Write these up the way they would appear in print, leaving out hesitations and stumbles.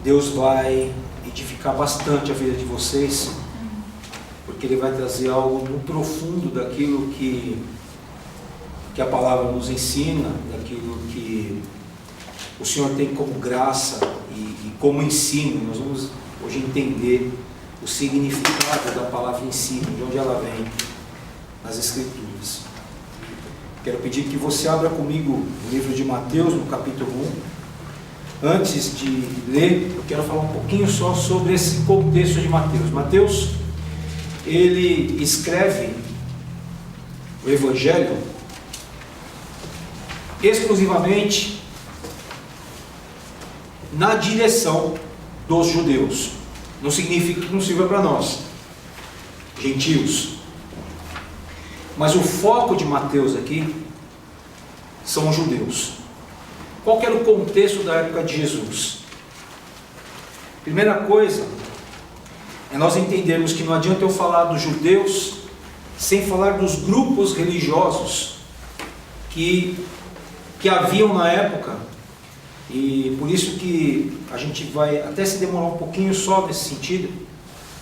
Deus vai edificar bastante a vida de vocês, porque Ele vai trazer algo no profundo daquilo que a palavra nos ensina, daquilo que o Senhor tem como graça e como ensino. Nós vamos hoje entender o significado da palavra ensino, de onde ela vem nas Escrituras. Quero pedir que você abra comigo o livro de Mateus, no capítulo 1. Antes de ler, eu quero falar um pouquinho só sobre esse contexto de Mateus. Mateus, ele escreve o Evangelho exclusivamente na direção dos judeus. Não significa que não sirva para nós, gentios. Mas o foco de Mateus aqui são os judeus. Qual que era o contexto da época de Jesus? Primeira coisa é nós entendermos que não adianta eu falar dos judeus sem falar dos grupos religiosos que haviam na época. E por isso que a gente vai até se demorar um pouquinho só nesse sentido,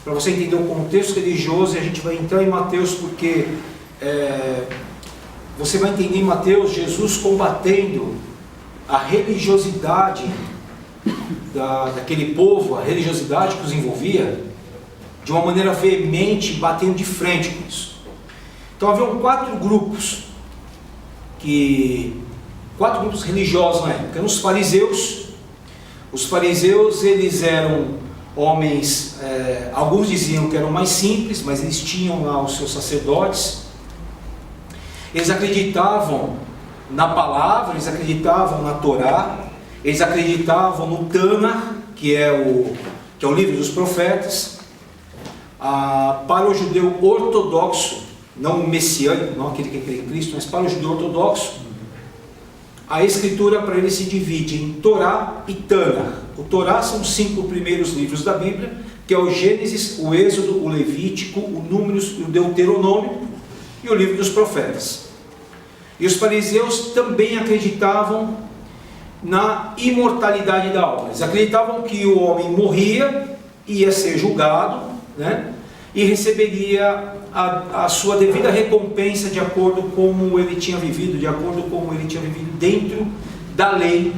para você entender o contexto religioso, e a gente vai entrar em Mateus, porque você vai entender em Mateus Jesus combatendo a religiosidade daquele povo, a religiosidade que os envolvia, de uma maneira veemente, batendo de frente com isso. Então haviam quatro grupos religiosos na época. Eram os fariseus. Os fariseus, eles eram homens, alguns diziam que eram mais simples, mas eles tinham lá os seus sacerdotes. Eles acreditavam na palavra, eles acreditavam na Torá, eles acreditavam no Tânar, que é o livro dos profetas. Para o judeu ortodoxo, não messiânico, não aquele que crê em Cristo, mas para o judeu ortodoxo, a Escritura para ele se divide em Torá e Tânar. O Torá são os 5 primeiros livros da Bíblia, que é o Gênesis, o Êxodo, o Levítico, o Números e o Deuteronômio, e o livro dos profetas. E os fariseus também acreditavam na imortalidade da alma. Eles acreditavam que o homem morria, ia ser julgado, né, e receberia a sua devida recompensa de acordo com como ele tinha vivido, de acordo com como ele tinha vivido dentro da lei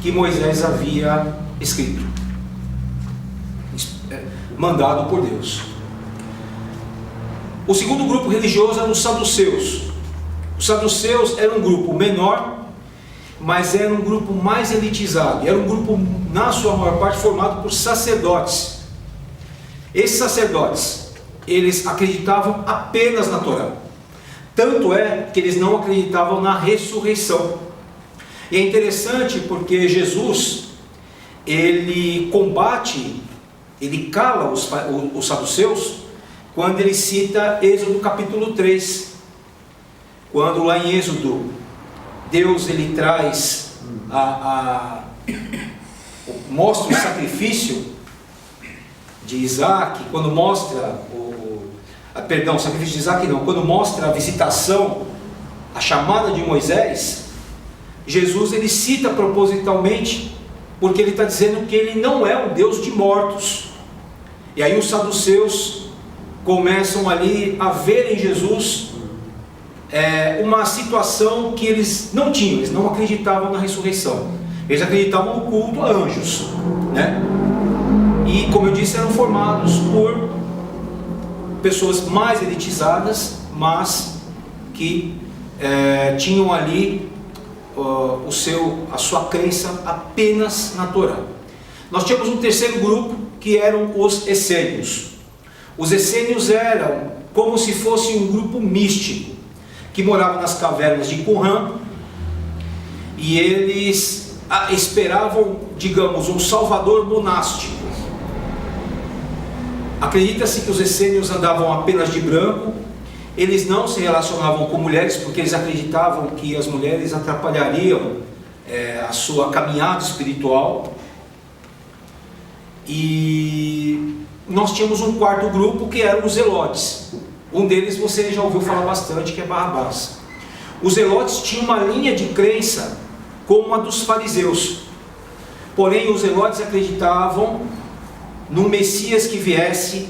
que Moisés havia escrito, mandado por Deus. O segundo grupo religioso eram os saduceus. Os saduceus eram um grupo menor, mas era um grupo mais elitizado. Era um grupo, na sua maior parte, formado por sacerdotes. Esses sacerdotes, eles acreditavam apenas na Torá. Tanto é que eles não acreditavam na ressurreição. E é interessante porque Jesus, ele combate, ele cala os saduceus, quando ele cita Êxodo capítulo 3. Quando lá em Êxodo, Deus ele traz, mostra o sacrifício de Isaac, quando mostra o sacrifício de Isaac não, quando mostra a visitação, a chamada de Moisés, Jesus ele cita propositalmente, porque ele está dizendo que ele não é um Deus de mortos. E aí os saduceus começam ali a ver em Jesus uma situação que eles não tinham, eles não acreditavam na ressurreição, eles acreditavam no culto a anjos, né? E como eu disse, eram formados por pessoas mais elitizadas, mas que tinham ali a sua crença apenas na Torá. Nós tínhamos um terceiro grupo, que eram os essênios. Os essênios eram como se fosse um grupo místico, que morava nas cavernas de Qumran, e eles esperavam, digamos, um salvador monástico. Acredita-se que os essênios andavam apenas de branco, eles não se relacionavam com mulheres, porque eles acreditavam que as mulheres atrapalhariam a sua caminhada espiritual. E nós tínhamos um quarto grupo, que eram os zelotes. Um deles você já ouviu falar bastante, que é Barrabás. Os zelotes tinham uma linha de crença como a dos fariseus. Porém, os zelotes acreditavam no Messias que viesse,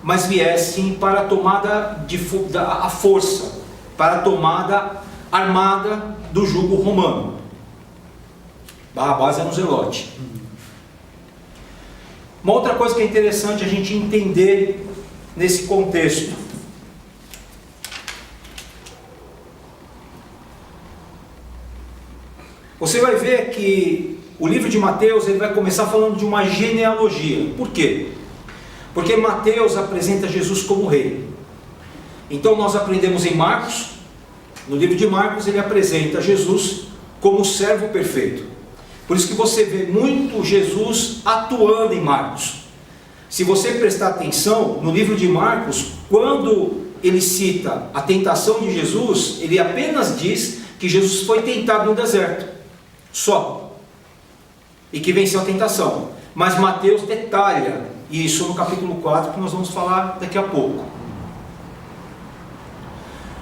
mas viessem para a tomada a força, para a tomada armada do jugo romano. Barrabás era um zelote. Uma outra coisa que é interessante a gente entender nesse contexto. Você vai ver que o livro de Mateus ele vai começar falando de uma genealogia. Por quê? Porque Mateus apresenta Jesus como rei. Então nós aprendemos em Marcos, no livro de Marcos ele apresenta Jesus como servo perfeito. Por isso que você vê muito Jesus atuando em Marcos. Se você prestar atenção no livro de Marcos, quando ele cita a tentação de Jesus, ele apenas diz que Jesus foi tentado no deserto, só, e que venceu a tentação. Mas Mateus detalha isso no capítulo 4, que nós vamos falar daqui a pouco.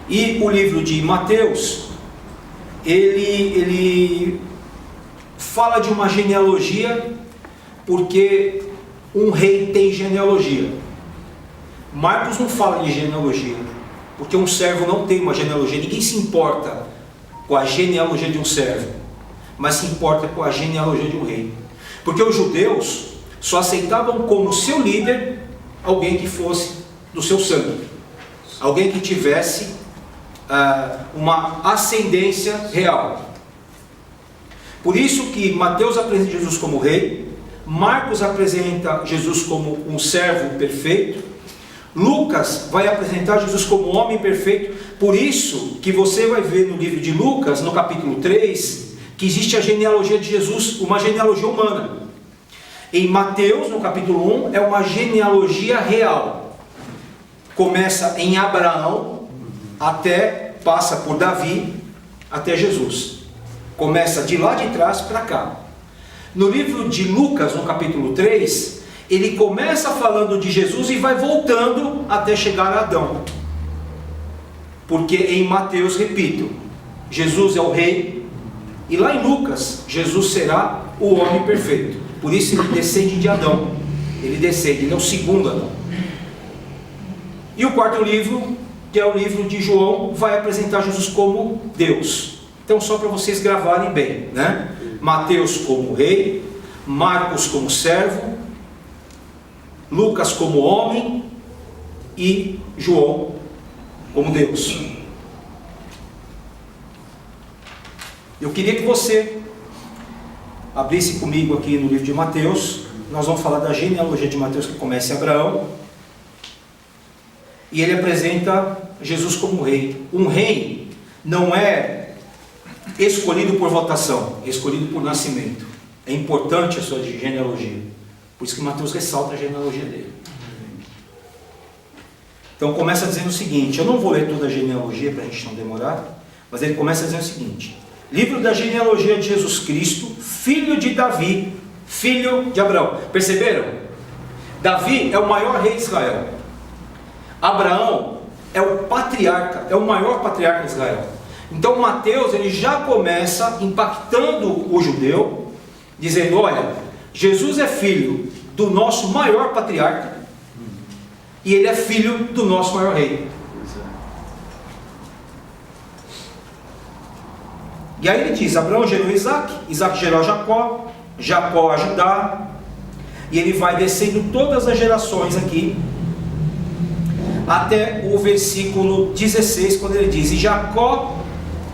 E o livro de Mateus, ele fala de uma genealogia, porque um rei tem genealogia. Marcos não fala de genealogia, porque um servo não tem uma genealogia. Ninguém se importa com a genealogia de um servo, mas se importa com a genealogia de um rei. Porque os judeus só aceitavam como seu líder alguém que fosse do seu sangue, alguém que tivesse uma ascendência real. Por isso que Mateus apresenta Jesus como rei, Marcos apresenta Jesus como um servo perfeito, Lucas vai apresentar Jesus como homem perfeito. Por isso que você vai ver no livro de Lucas, no capítulo 3, que existe a genealogia de Jesus, uma genealogia humana. Em Mateus, no capítulo 1, é uma genealogia real. Começa em Abraão, passa por Davi, até Jesus. Começa de lá de trás para cá. No livro de Lucas, no capítulo 3, ele começa falando de Jesus e vai voltando até chegar a Adão. Porque em Mateus, repito, Jesus é o rei, e lá em Lucas, Jesus será o homem perfeito. Por isso ele descende de Adão. Ele é o segundo Adão. E o quarto livro, que é o livro de João, vai apresentar Jesus como Deus. Então, só para vocês gravarem bem, né? Mateus como rei, Marcos como servo, Lucas como homem e João como Deus. Eu queria que você abrisse comigo aqui no livro de Mateus. Nós vamos falar da genealogia de Mateus, que começa em Abraão, e ele apresenta Jesus como rei. Um rei não é escolhido por votação, é escolhido por nascimento. É importante a sua genealogia. Por isso que Mateus ressalta a genealogia dele. Então começa dizendo o seguinte, eu não vou ler toda a genealogia para a gente não demorar, mas ele começa dizendo o seguinte: livro da genealogia de Jesus Cristo, filho de Davi, filho de Abraão. Perceberam? Davi é o maior rei de Israel. Abraão é o patriarca, é o maior patriarca de Israel. Então Mateus ele já começa impactando o judeu, dizendo: olha, Jesus é filho do nosso maior patriarca e ele é filho do nosso maior rei. E aí ele diz: Abraão gerou Isaac, Isaac gerou Jacó, Jacó a Judá, e ele vai descendo todas as gerações aqui, até o versículo 16, quando ele diz: e Jacó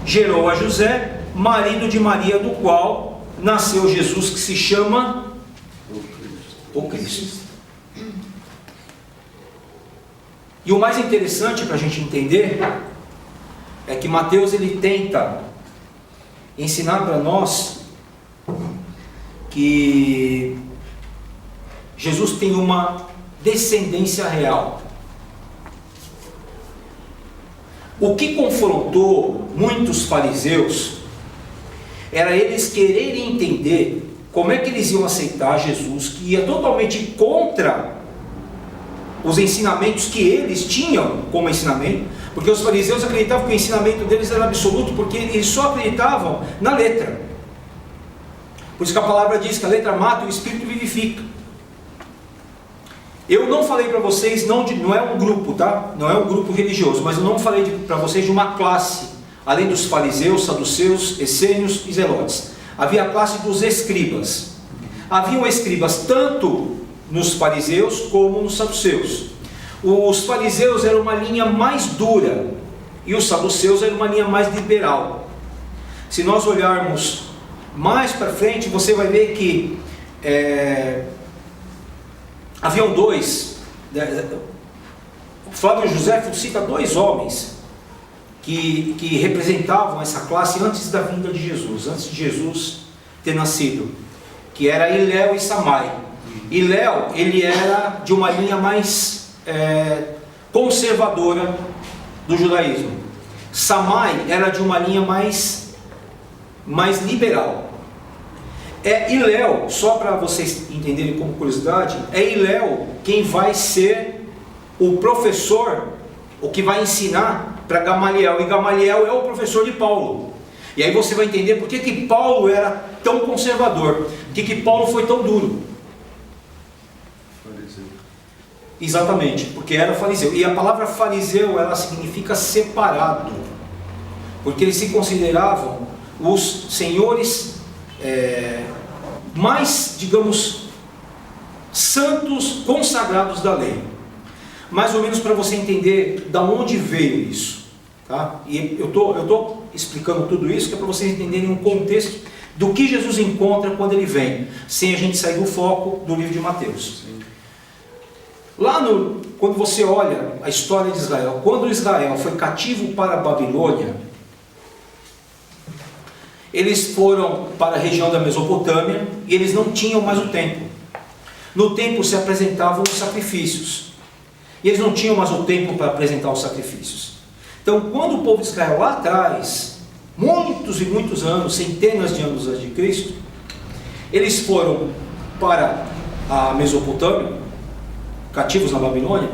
gerou a José, marido de Maria, do qual nasceu Jesus, que se chama o Cristo. E o mais interessante para a gente entender é que Mateus ele tenta ensinar para nós que Jesus tem uma descendência real. O que confrontou muitos fariseus era eles quererem entender como é que eles iam aceitar Jesus, que ia totalmente contra os ensinamentos que eles tinham como ensinamento, porque os fariseus acreditavam que o ensinamento deles era absoluto, porque eles só acreditavam na letra. Por isso que a palavra diz que a letra mata e o Espírito vivifica. Eu não falei para vocês, não é um grupo, tá? Não é um grupo religioso, mas eu não falei para vocês de uma classe, além dos fariseus, saduceus, essênios e zelotes. Havia a classe dos escribas. Haviam escribas tanto nos fariseus como nos saduceus. Os fariseus eram uma linha mais dura e os saduceus eram uma linha mais liberal. Se nós olharmos mais para frente, você vai ver que haviam dois. Flávio José cita dois homens que representavam essa classe antes da vinda de Jesus, antes de Jesus ter nascido, que era Hilel e Samai. Hilel, ele era de uma linha mais conservadora do judaísmo. Samai era de uma linha mais liberal. Hilel, só para vocês entenderem como curiosidade, Hilel quem vai ser o professor, o que vai ensinar para Gamaliel, e Gamaliel é o professor de Paulo. E aí você vai entender por que Paulo era tão conservador, por que Paulo foi tão duro. Fariseu. Exatamente, porque era fariseu. E a palavra fariseu, ela significa separado, porque eles se consideravam os senhores mais, digamos, santos, consagrados da lei. Mais ou menos para você entender da onde veio isso, tá? E eu tô explicando tudo isso que é para vocês entenderem um contexto do que Jesus encontra quando ele vem, sem a gente sair do foco do livro de Mateus. Sim. Quando você olha a história de Israel, quando Israel foi cativo para a Babilônia, eles foram para a região da Mesopotâmia e eles não tinham mais o templo. No templo se apresentavam os sacrifícios. E eles não tinham mais o templo para apresentar os sacrifícios. Então, quando o povo de Israel lá atrás, muitos e muitos anos, centenas de anos antes de Cristo, eles foram para a Mesopotâmia, cativos na Babilônia,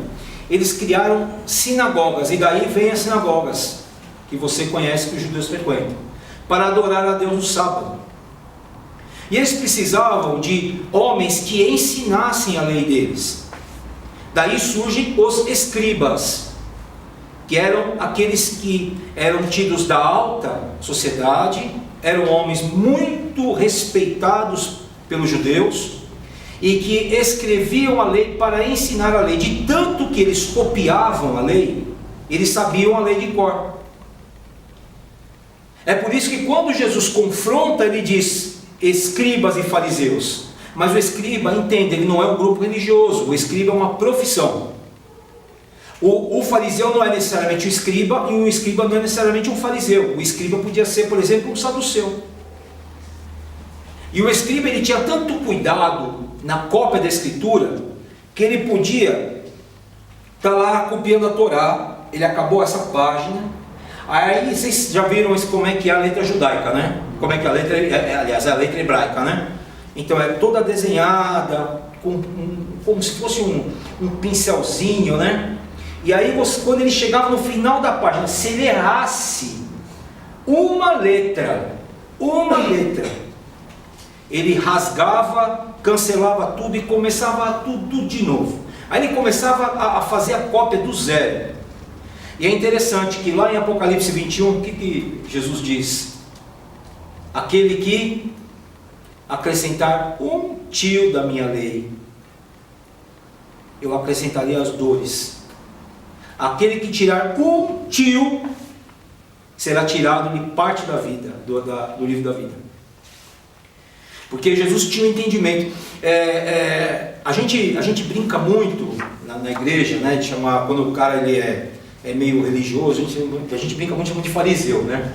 eles criaram sinagogas, e daí vem as sinagogas, que você conhece, que os judeus frequentam, para adorar a Deus no sábado. E eles precisavam de homens que ensinassem a lei deles. Daí surgem os escribas, que eram aqueles que eram tidos da alta sociedade, eram homens muito respeitados pelos judeus, e que escreviam a lei para ensinar a lei. De tanto que eles copiavam a lei, eles sabiam a lei de cor. É por isso que quando Jesus confronta, ele diz escribas e fariseus. Mas o escriba, entende, ele não é um grupo religioso, o escriba é uma profissão. O fariseu não é necessariamente o escriba, e o escriba não é necessariamente um fariseu. O escriba podia ser, por exemplo, um saduceu. E o escriba, ele tinha tanto cuidado na cópia da escritura, que ele podia estar lá copiando a Torá. Ele acabou essa página, aí vocês já viram como é que é a letra judaica, né? Como é que a letra, aliás, é a letra hebraica, né? Então é toda desenhada, como se fosse um pincelzinho, né? E aí quando ele chegava no final da página, se ele errasse uma letra, ele rasgava, cancelava tudo e começava tudo de novo. Aí ele começava a fazer a cópia do zero. E é interessante que lá em Apocalipse 21, o que Jesus diz? Aquele que acrescentar um tio da minha lei, eu acrescentaria as dores. Aquele que tirar um tio, será tirado de parte da vida, do livro da vida. Porque Jesus tinha um entendimento. A gente brinca muito na igreja, né, de chamar, quando o cara ele é meio religioso, a gente brinca muito de fariseu, né?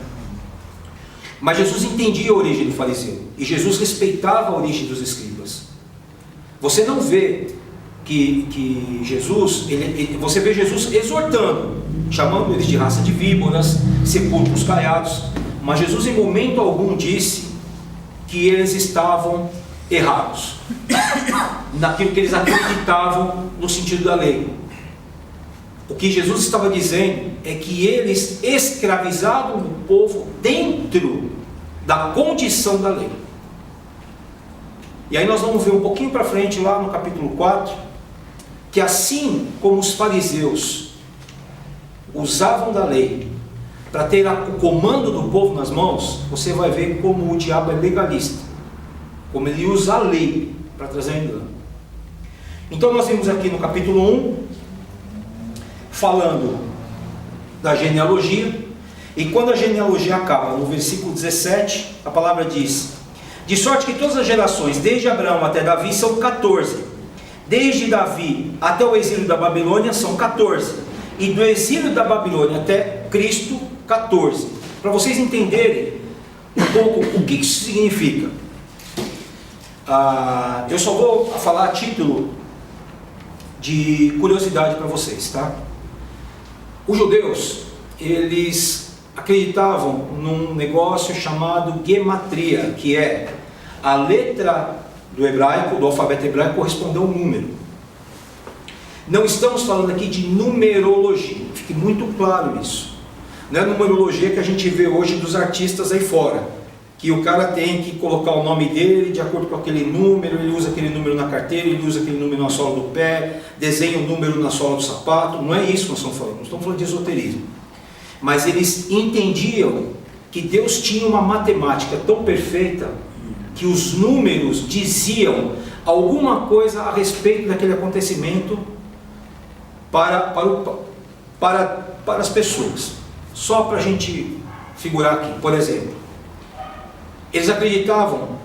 Mas Jesus entendia a origem do fariseu, e Jesus respeitava a origem dos escribas. Você não vê que Jesus, você vê Jesus exortando, chamando eles de raça de víboras, sepulcros caiados, mas Jesus em momento algum disse que eles estavam errados naquilo que eles acreditavam no sentido da lei. O que Jesus estava dizendo é que eles escravizavam o povo dentro da condição da lei. E aí nós vamos ver um pouquinho para frente, lá no capítulo 4, que assim como os fariseus usavam da lei para ter o comando do povo nas mãos, você vai ver como o diabo é legalista, como ele usa a lei para trazer engano. Então nós vimos aqui no capítulo 1, falando da genealogia, e quando a genealogia acaba, no versículo 17, a palavra diz: de sorte que todas as gerações, desde Abraão até Davi, são 14. Desde Davi até o exílio da Babilônia são 14. E do exílio da Babilônia até Cristo, 14. Para vocês entenderem um pouco o que isso significa. Eu só vou falar a título de curiosidade para vocês, tá? Os judeus, eles acreditavam num negócio chamado gematria, que é a letra do hebraico, do alfabeto hebraico, corresponder a um número. Não estamos falando aqui de numerologia, fique muito claro isso. Não é numerologia que a gente vê hoje dos artistas aí fora, que o cara tem que colocar o nome dele de acordo com aquele número, ele usa aquele número na carteira, ele usa aquele número na sola do pé, desenha um número na sola do sapato. Não é isso que nós estamos falando, nós estamos falando de esoterismo. Mas eles entendiam que Deus tinha uma matemática tão perfeita que os números diziam alguma coisa a respeito daquele acontecimento para as pessoas. Só para a gente figurar aqui, por exemplo, eles acreditavam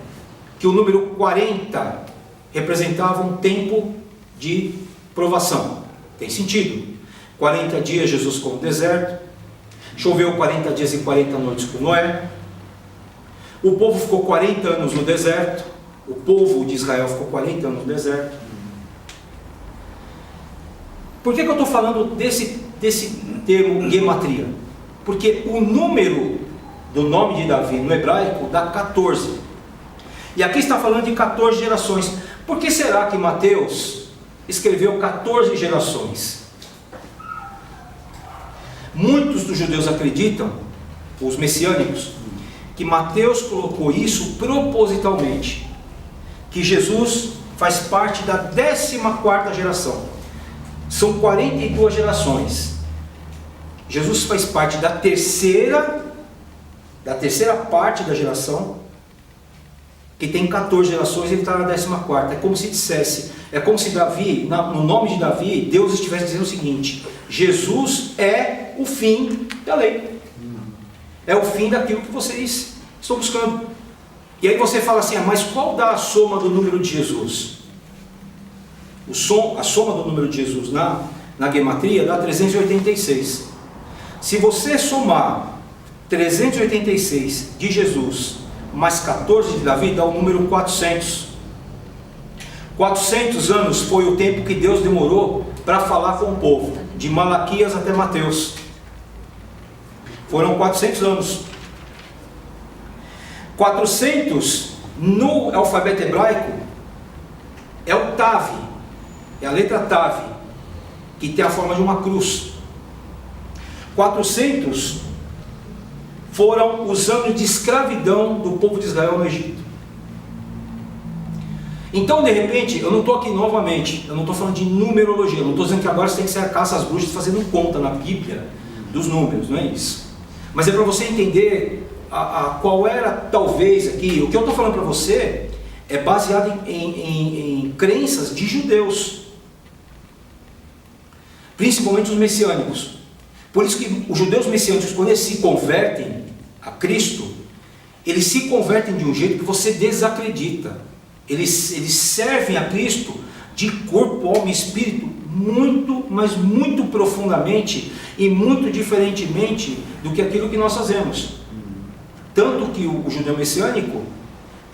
que o número 40 representava um tempo de provação. Tem sentido. 40 dias Jesus ficou no deserto, choveu 40 dias e 40 noites com Noé, o povo ficou 40 anos no deserto, o povo de Israel ficou 40 anos no deserto. Por que eu estou falando desse termo gematria? Porque o número do nome de Davi no hebraico dá 14. E aqui está falando de 14 gerações. Por que será que Mateus escreveu 14 gerações? Muitos dos judeus acreditam, os messiânicos, que Mateus colocou isso propositalmente, que Jesus faz parte da 14ª geração. São 42 gerações. Jesus faz parte da terceira parte da geração, que tem 14 gerações, ele está na 14ª. É como se dissesse, é como se Davi, no nome de Davi, Deus estivesse dizendo o seguinte: Jesus é o fim da lei, é o fim daquilo que vocês estão buscando. E aí você fala assim: mas qual dá a soma do número de Jesus? A soma do número de Jesus na gematria dá 386. Se você somar 386 de Jesus mais 14 de Davi, dá o número 400. 400 anos foi o tempo que Deus demorou para falar com o povo, de Malaquias até Mateus. Foram 400 anos. 400 no alfabeto hebraico é o Tav, é a letra Tav, que tem a forma de uma cruz. 400 foram os anos de escravidão do povo de Israel no Egito. Então, de repente, eu não estou aqui novamente, eu não estou falando de numerologia, eu não estou dizendo que agora você tem que ser a caça às bruxas fazendo conta na Bíblia dos números, não é isso. Mas é para você entender qual era, talvez, aqui, o que eu estou falando para você é baseado em crenças de judeus, principalmente os messiânicos. Por isso que os judeus messiânicos, quando eles se convertem a Cristo, eles se convertem de um jeito que você desacredita. Eles servem a Cristo de corpo, alma e espírito muito, mas muito profundamente e muito diferentemente do que aquilo que nós fazemos. Tanto que o judeu messiânico,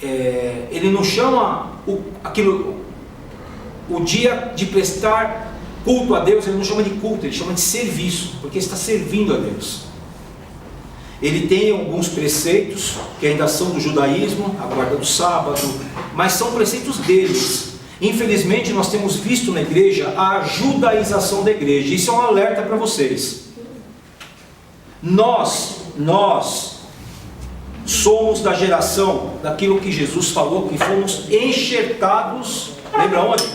ele não chama o dia de prestar culto a Deus, ele não chama de culto, ele chama de serviço, porque ele está servindo a Deus. Ele tem alguns preceitos que ainda são do judaísmo, a guarda do sábado, mas são preceitos deles. Infelizmente nós temos visto na igreja a judaização da igreja. Isso é um alerta para vocês. Nós somos da geração daquilo que Jesus falou, que fomos enxertados, lembra onde?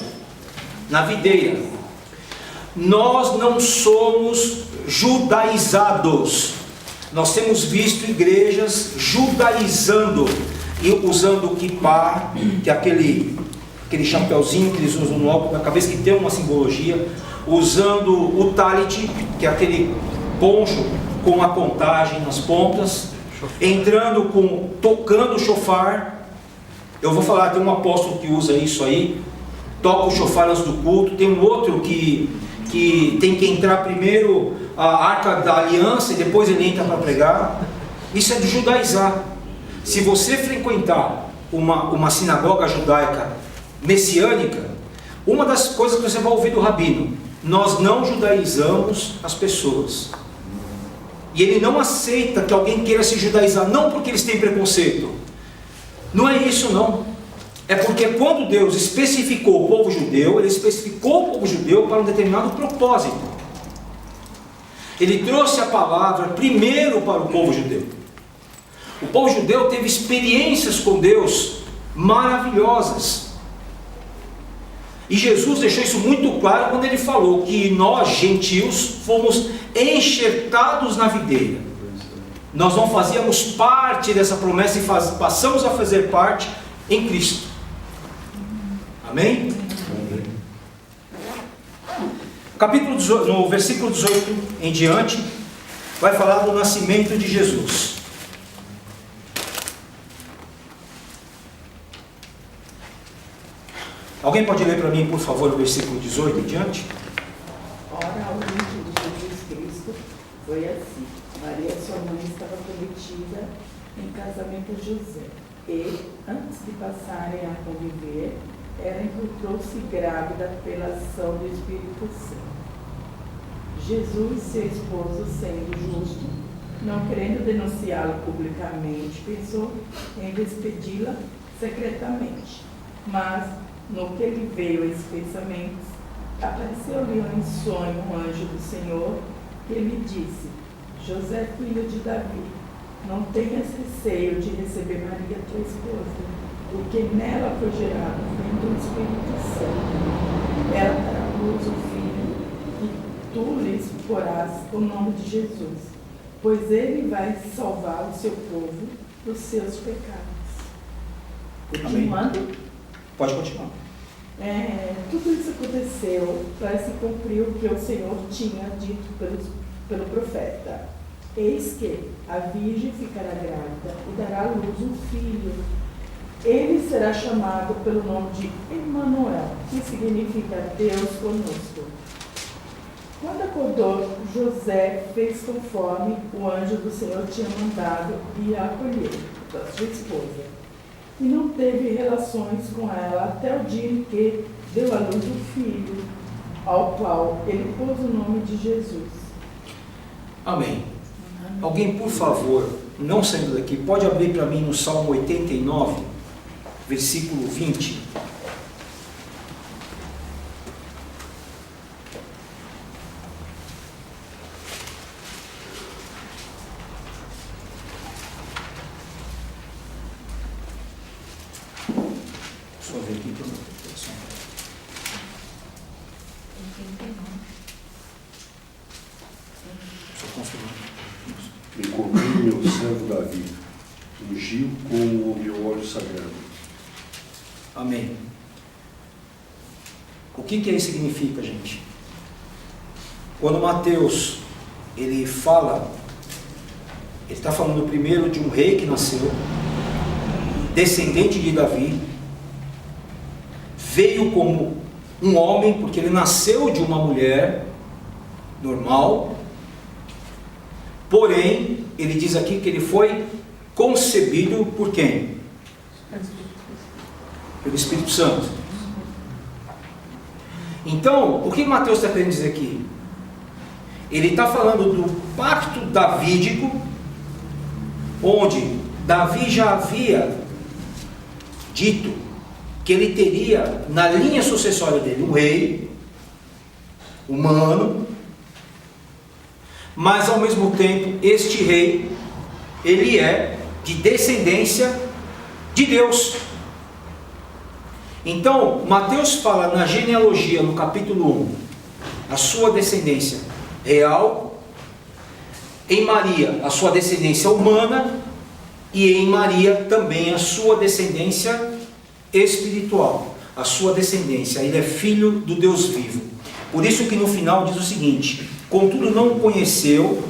Na videira. Nós não somos judaizados. Nós temos visto igrejas judaizando e usando o kippah, que é aquele chapeuzinho que eles usam no alto da cabeça, que tem uma simbologia, usando o talit, que é aquele poncho com a contagem nas pontas, tocando o shofar. Eu vou falar, tem um apóstolo que usa isso aí, toca o shofar antes do culto. Tem um outro que tem que entrar primeiro a arca da aliança e depois ele entra para pregar. Isso é de judaizar. Se você frequentar uma sinagoga judaica messiânica, uma das coisas que você vai ouvir do rabino: nós não judaizamos as pessoas. E ele não aceita que alguém queira se judaizar, não porque eles têm preconceito. Não é isso não. É porque quando Deus especificou o povo judeu, Ele especificou o povo judeu para um determinado propósito. Ele trouxe a palavra primeiro para o povo judeu. O povo judeu teve experiências com Deus maravilhosas. E Jesus deixou isso muito claro quando Ele falou que nós, gentios, fomos enxertados na videira. Nós não fazíamos parte dessa promessa e passamos a fazer parte em Cristo. Amém? Capítulo 18, no versículo 18 em diante, vai falar do nascimento de Jesus. Alguém pode ler para mim, por favor, o versículo 18 em diante? Ora, ao início de Jesus Cristo foi assim. Maria, sua mãe, estava prometida em casamento a José. E, antes de passarem a conviver, ela encontrou-se grávida pela ação do Espírito Santo. Jesus, seu esposo, sendo justo, não querendo denunciá-la publicamente, pensou em despedi-la secretamente. Mas, no que lhe veio a esses pensamentos, apareceu-lhe em sonho um anjo do Senhor que lhe disse: José, filho de Davi, não tenhas receio de receber Maria, tua esposa, porque nela foi gerado o filho do Espírito Santo. Ela dará à luz o filho, e tu lhes porás o nome de Jesus, pois ele vai salvar o seu povo dos seus pecados. Continuando. Pode continuar. Tudo isso aconteceu para se cumprir o que o Senhor tinha dito pelo profeta. Eis que a virgem ficará grávida e dará à luz um filho. Ele será chamado pelo nome de Emanuel, que significa Deus conosco. Quando acordou, José fez conforme o anjo do Senhor tinha mandado e a acolheu, sua esposa. E não teve relações com ela até o dia em que deu à luz o filho, ao qual ele pôs o nome de Jesus. Amém. Alguém, por favor, não saindo daqui, pode abrir para mim no Salmo 89, versículo 20. Só ver aqui para o Encobriu meu servo Davi, ungiu com o meu óleo sagrado. Amém. O que isso significa, gente? Quando Mateus ele fala, ele está falando primeiro de um rei que nasceu, descendente de Davi, veio como um homem, porque ele nasceu de uma mulher normal, porém, ele diz aqui que ele foi concebido por quem? Pelo Espírito Santo. Então, o que Mateus está querendo dizer aqui? Ele está falando do pacto davídico, onde Davi já havia dito que ele teria na linha sucessória dele um rei humano, mas ao mesmo tempo este rei, ele é de descendência de Deus. Então, Mateus fala na genealogia, no capítulo 1, a sua descendência real, em Maria, a sua descendência humana, e em Maria também a sua descendência espiritual, a sua descendência. Ele é filho do Deus vivo. Por isso que no final diz o seguinte: contudo não conheceu,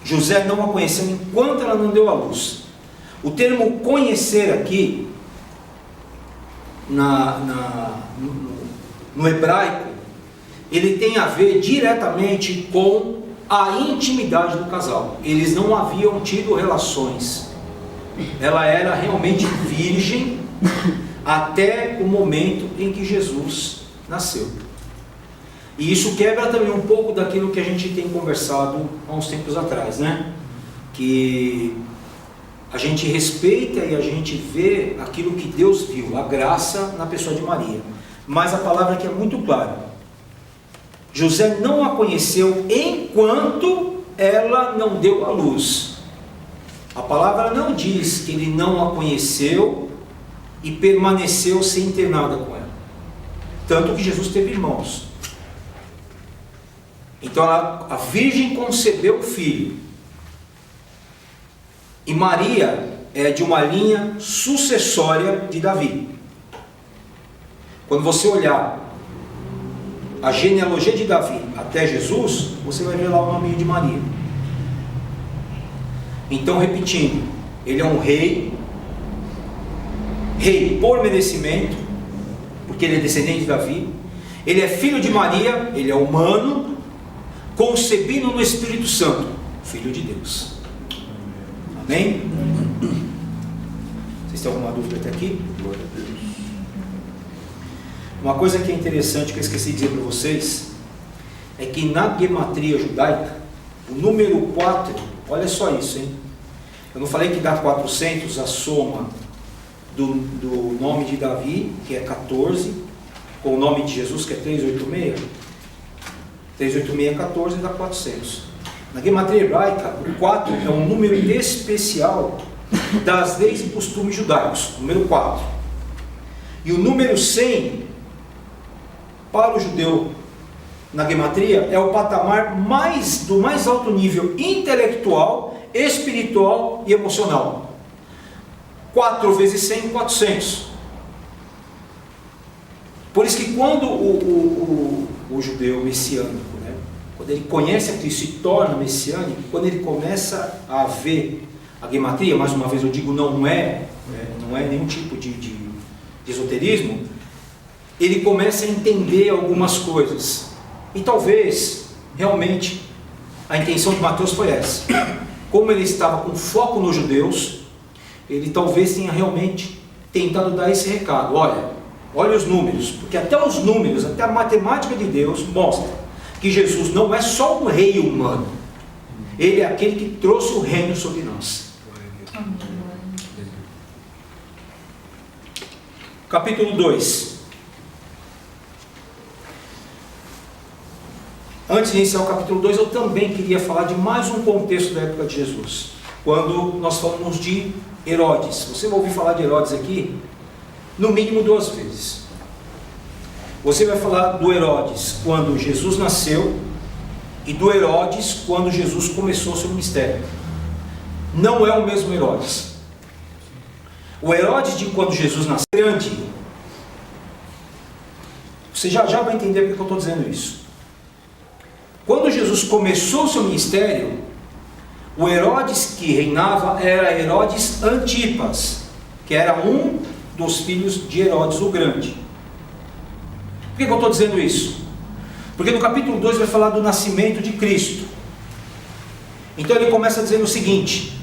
José não a conheceu enquanto ela não deu à luz. O termo conhecer aqui, no hebraico, ele tem a ver diretamente com a intimidade do casal. Eles não haviam tido relações. Ela era realmente virgem até o momento em que Jesus nasceu. E isso quebra também um pouco daquilo que a gente tem conversado há uns tempos atrás, né? Que a gente respeita e a gente vê aquilo que Deus viu, a graça na pessoa de Maria. Mas a palavra aqui é muito clara. José não a conheceu enquanto ela não deu à luz. A palavra não diz que ele não a conheceu e permaneceu sem ter nada com ela. Tanto que Jesus teve irmãos. Então a virgem concebeu o filho. E Maria é de uma linha sucessória de Davi. Quando você olhar a genealogia de Davi até Jesus, você vai ver lá o nome de Maria. Então, repetindo, ele é um rei por merecimento, porque ele é descendente de Davi. Ele é filho de Maria, ele é humano, concebido no Espírito Santo, filho de Deus. Amém? Vocês têm alguma dúvida até aqui? Glória a Deus. Uma coisa que é interessante, que eu esqueci de dizer para vocês, é que na gematria judaica, o número 4, olha só isso, hein? Eu não falei que dá 400 a soma do nome de Davi, que é 14, com o nome de Jesus, que é 386. 386 é 14 e dá 400. Na gematria hebraica, o 4 é um número especial das leis e costumes judaicos, número 4. E o número 100, para o judeu, na gematria, é o patamar do mais alto nível intelectual, espiritual e emocional. 4 vezes 100, 400. Por isso que quando o judeu messiânico, né, quando ele conhece a Cristo e se torna messiânico, quando ele começa a ver a gematria, mais uma vez eu digo, não é nenhum tipo de esoterismo, ele começa a entender algumas coisas. E talvez, realmente, a intenção de Mateus foi essa. Como ele estava com foco nos judeus, ele talvez tenha realmente tentado dar esse recado. Olha os números, porque até os números, até a matemática de Deus mostra que Jesus não é só um rei humano. Ele é aquele que trouxe o reino sobre nós. Capítulo 2. Antes de iniciar o capítulo 2, eu também queria falar de mais um contexto da época de Jesus. Quando nós falamos de Herodes. Você vai ouvir falar de Herodes aqui, no mínimo 2 vezes. Você vai falar do Herodes quando Jesus nasceu e do Herodes quando Jesus começou seu ministério. Não é o mesmo Herodes. O Herodes de quando Jesus nasceu é grande. Você já vai entender porque eu estou dizendo isso. Quando Jesus começou seu ministério, o Herodes que reinava era Herodes Antipas, que era um dos filhos de Herodes o Grande. Por que eu estou dizendo isso? Porque no capítulo 2 vai falar do nascimento de Cristo. Então ele começa dizendo o seguinte: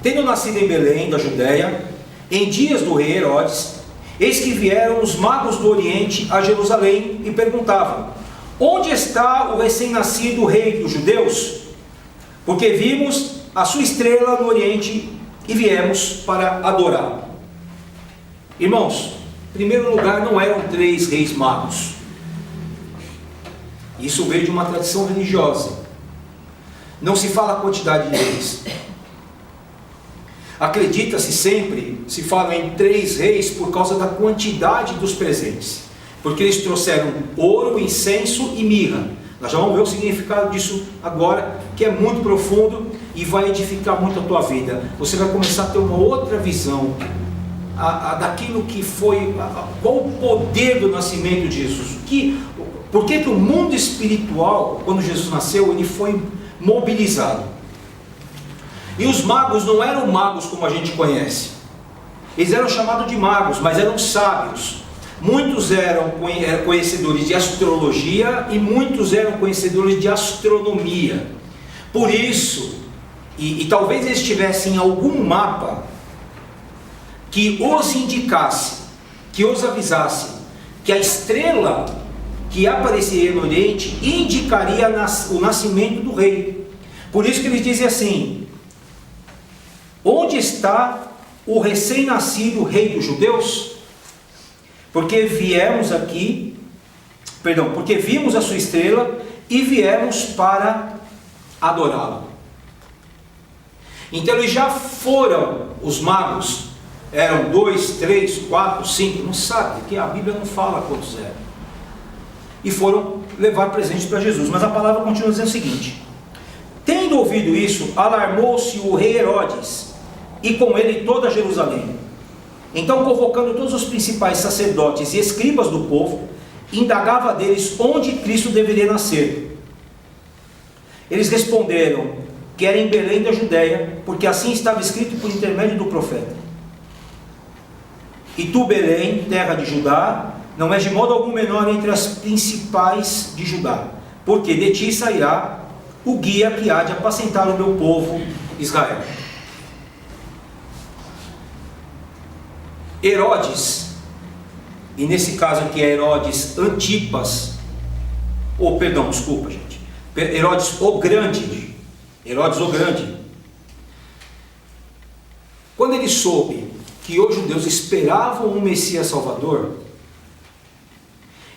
tendo nascido em Belém, da Judéia, em dias do rei Herodes, eis que vieram os magos do Oriente a Jerusalém e perguntavam: onde está o recém-nascido rei dos judeus? Porque vimos a sua estrela no Oriente e viemos para adorá-lo. Irmãos, em primeiro lugar, não eram 3 reis magos. Isso veio de uma tradição religiosa. Não se fala a quantidade de reis. Acredita-se sempre, se fala em 3 reis por causa da quantidade dos presentes, porque eles trouxeram ouro, incenso e mirra. Nós já vamos ver o significado disso agora, que é muito profundo e vai edificar muito a tua vida. Você vai começar a ter uma outra visão daquilo que foi, qual o poder do nascimento de Jesus. Por que o mundo espiritual, quando Jesus nasceu, ele foi mobilizado? E os magos não eram magos como a gente conhece. Eles eram chamados de magos, mas eram sábios. Muitos eram conhecedores de astrologia e muitos eram conhecedores de astronomia. Por isso, e talvez eles tivessem algum mapa que os indicasse, que os avisasse que a estrela que apareceria no Oriente indicaria o nascimento do rei. Por isso que eles dizem assim: onde está o recém-nascido rei dos judeus? Porque vimos a sua estrela e viemos para adorá-lo. Então eles já foram, os magos, eram 2, 3, 4, 5, não sabe, porque a Bíblia não fala quantos eram. E foram levar presentes para Jesus. Mas a palavra continua dizendo o seguinte: tendo ouvido isso, alarmou-se o rei Herodes, e com ele toda Jerusalém. Então, convocando todos os principais sacerdotes e escribas do povo, indagava deles onde Cristo deveria nascer. Eles responderam que era em Belém da Judéia, porque assim estava escrito por intermédio do profeta: e tu, Belém, terra de Judá, não és de modo algum menor entre as principais de Judá, porque de ti sairá o guia que há de apacentar o meu povo Israel. Herodes, e nesse caso aqui é Herodes Antipas, Herodes o Grande, quando ele soube que os judeus esperavam um Messias Salvador,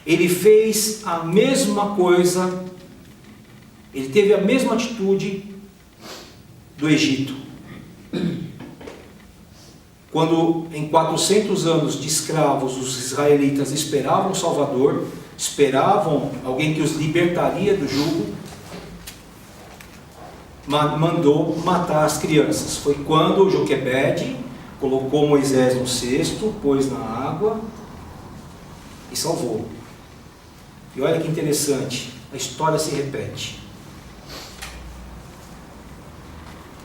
ele fez a mesma coisa, ele teve a mesma atitude do Egito. Quando em 400 anos de escravos os israelitas esperavam um Salvador, esperavam alguém que os libertaria do jugo, mandou matar as crianças. Foi quando Joquebede colocou Moisés no cesto, pôs na água e salvou. E olha que interessante, a história se repete.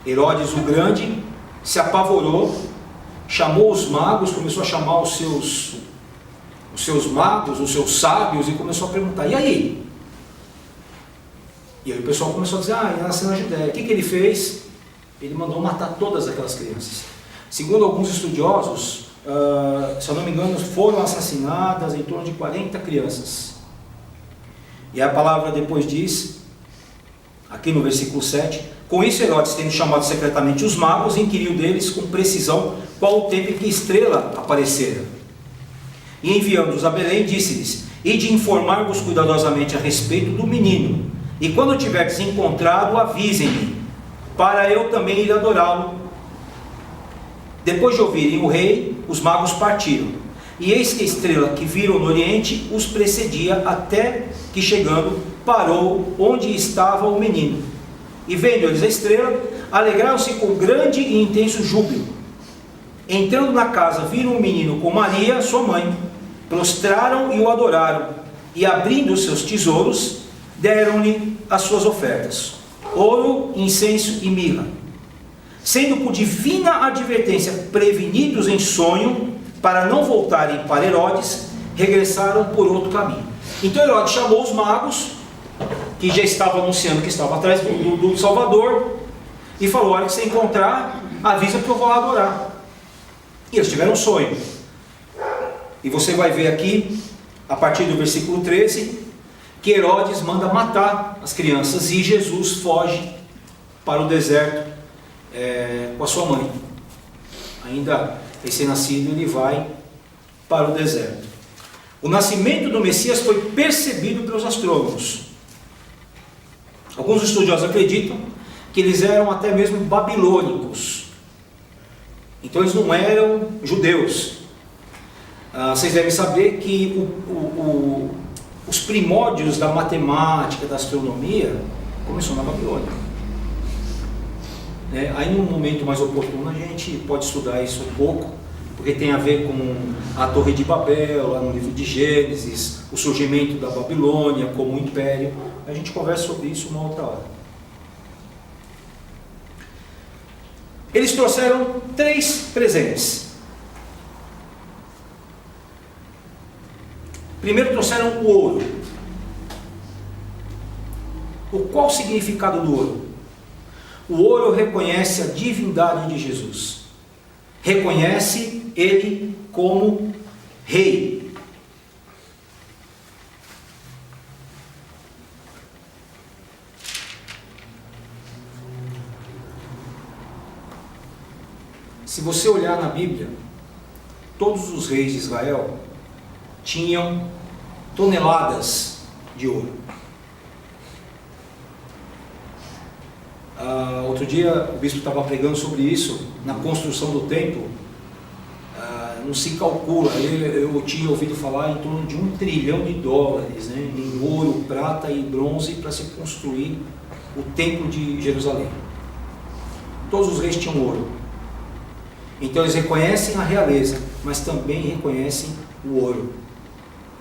Herodes o Grande se apavorou, chamou os magos, começou a chamar os seus magos, os seus sábios, e começou a perguntar: e aí? E aí o pessoal começou a dizer: ele nasceu na Judéia. O que ele fez? Ele mandou matar todas aquelas crianças. Segundo alguns estudiosos, se eu não me engano, foram assassinadas em torno de 40 crianças. E a palavra depois diz, aqui no versículo 7, com isso Herodes, tendo chamado secretamente os magos, inquiriu deles com precisão qual o tempo em que a estrela aparecera. E enviando-os a Belém, disse-lhes: ide informar-vos cuidadosamente a respeito do menino, e quando tiverdes encontrado, avisem-me, para eu também ir adorá-lo. Depois de ouvirem o rei, os magos partiram, e eis que a estrela que viram no oriente os precedia, até que, chegando, parou onde estava o menino. E vendo eles a estrela, alegraram-se com grande e intenso júbilo. Entrando na casa, viram o menino com Maria, sua mãe, prostraram e o adoraram, e abrindo os seus tesouros, deram-lhe as suas ofertas: ouro, incenso e mirra. Sendo por divina advertência prevenidos em sonho, para não voltarem para Herodes, regressaram por outro caminho. Então Herodes chamou os magos, que já estavam anunciando que estava atrás do Salvador, e falou: olha, que você encontrar, avisa que eu vou lá adorar. E eles tiveram um sonho. E você vai ver aqui, a partir do versículo 13, que Herodes manda matar as crianças, e Jesus foge para o deserto com a sua mãe. Ainda recém-nascido, ele vai para o deserto. O nascimento do Messias foi percebido pelos astrônomos. Alguns estudiosos acreditam que eles eram até mesmo babilônicos. Então eles não eram judeus. Vocês devem saber que os primórdios da matemática, da astronomia, começou na Babilônia. Aí num momento mais oportuno a gente pode estudar isso um pouco, porque tem a ver com a Torre de Babel, lá no livro de Gênesis, o surgimento da Babilônia como império. A gente conversa sobre isso uma outra hora. Eles trouxeram 3 presentes. Primeiro trouxeram o ouro. Qual o significado do ouro? O ouro reconhece a divindade de Jesus. Reconhece ele como rei. Se você olhar na Bíblia, todos os reis de Israel tinham toneladas de ouro. Outro dia o bispo estava pregando sobre isso, na construção do templo. Não se calcula, eu tinha ouvido falar em torno de $1 trilhão, né, em ouro, prata e bronze para se construir o templo de Jerusalém. Todos os reis tinham ouro. Então eles reconhecem a realeza, mas também reconhecem o ouro.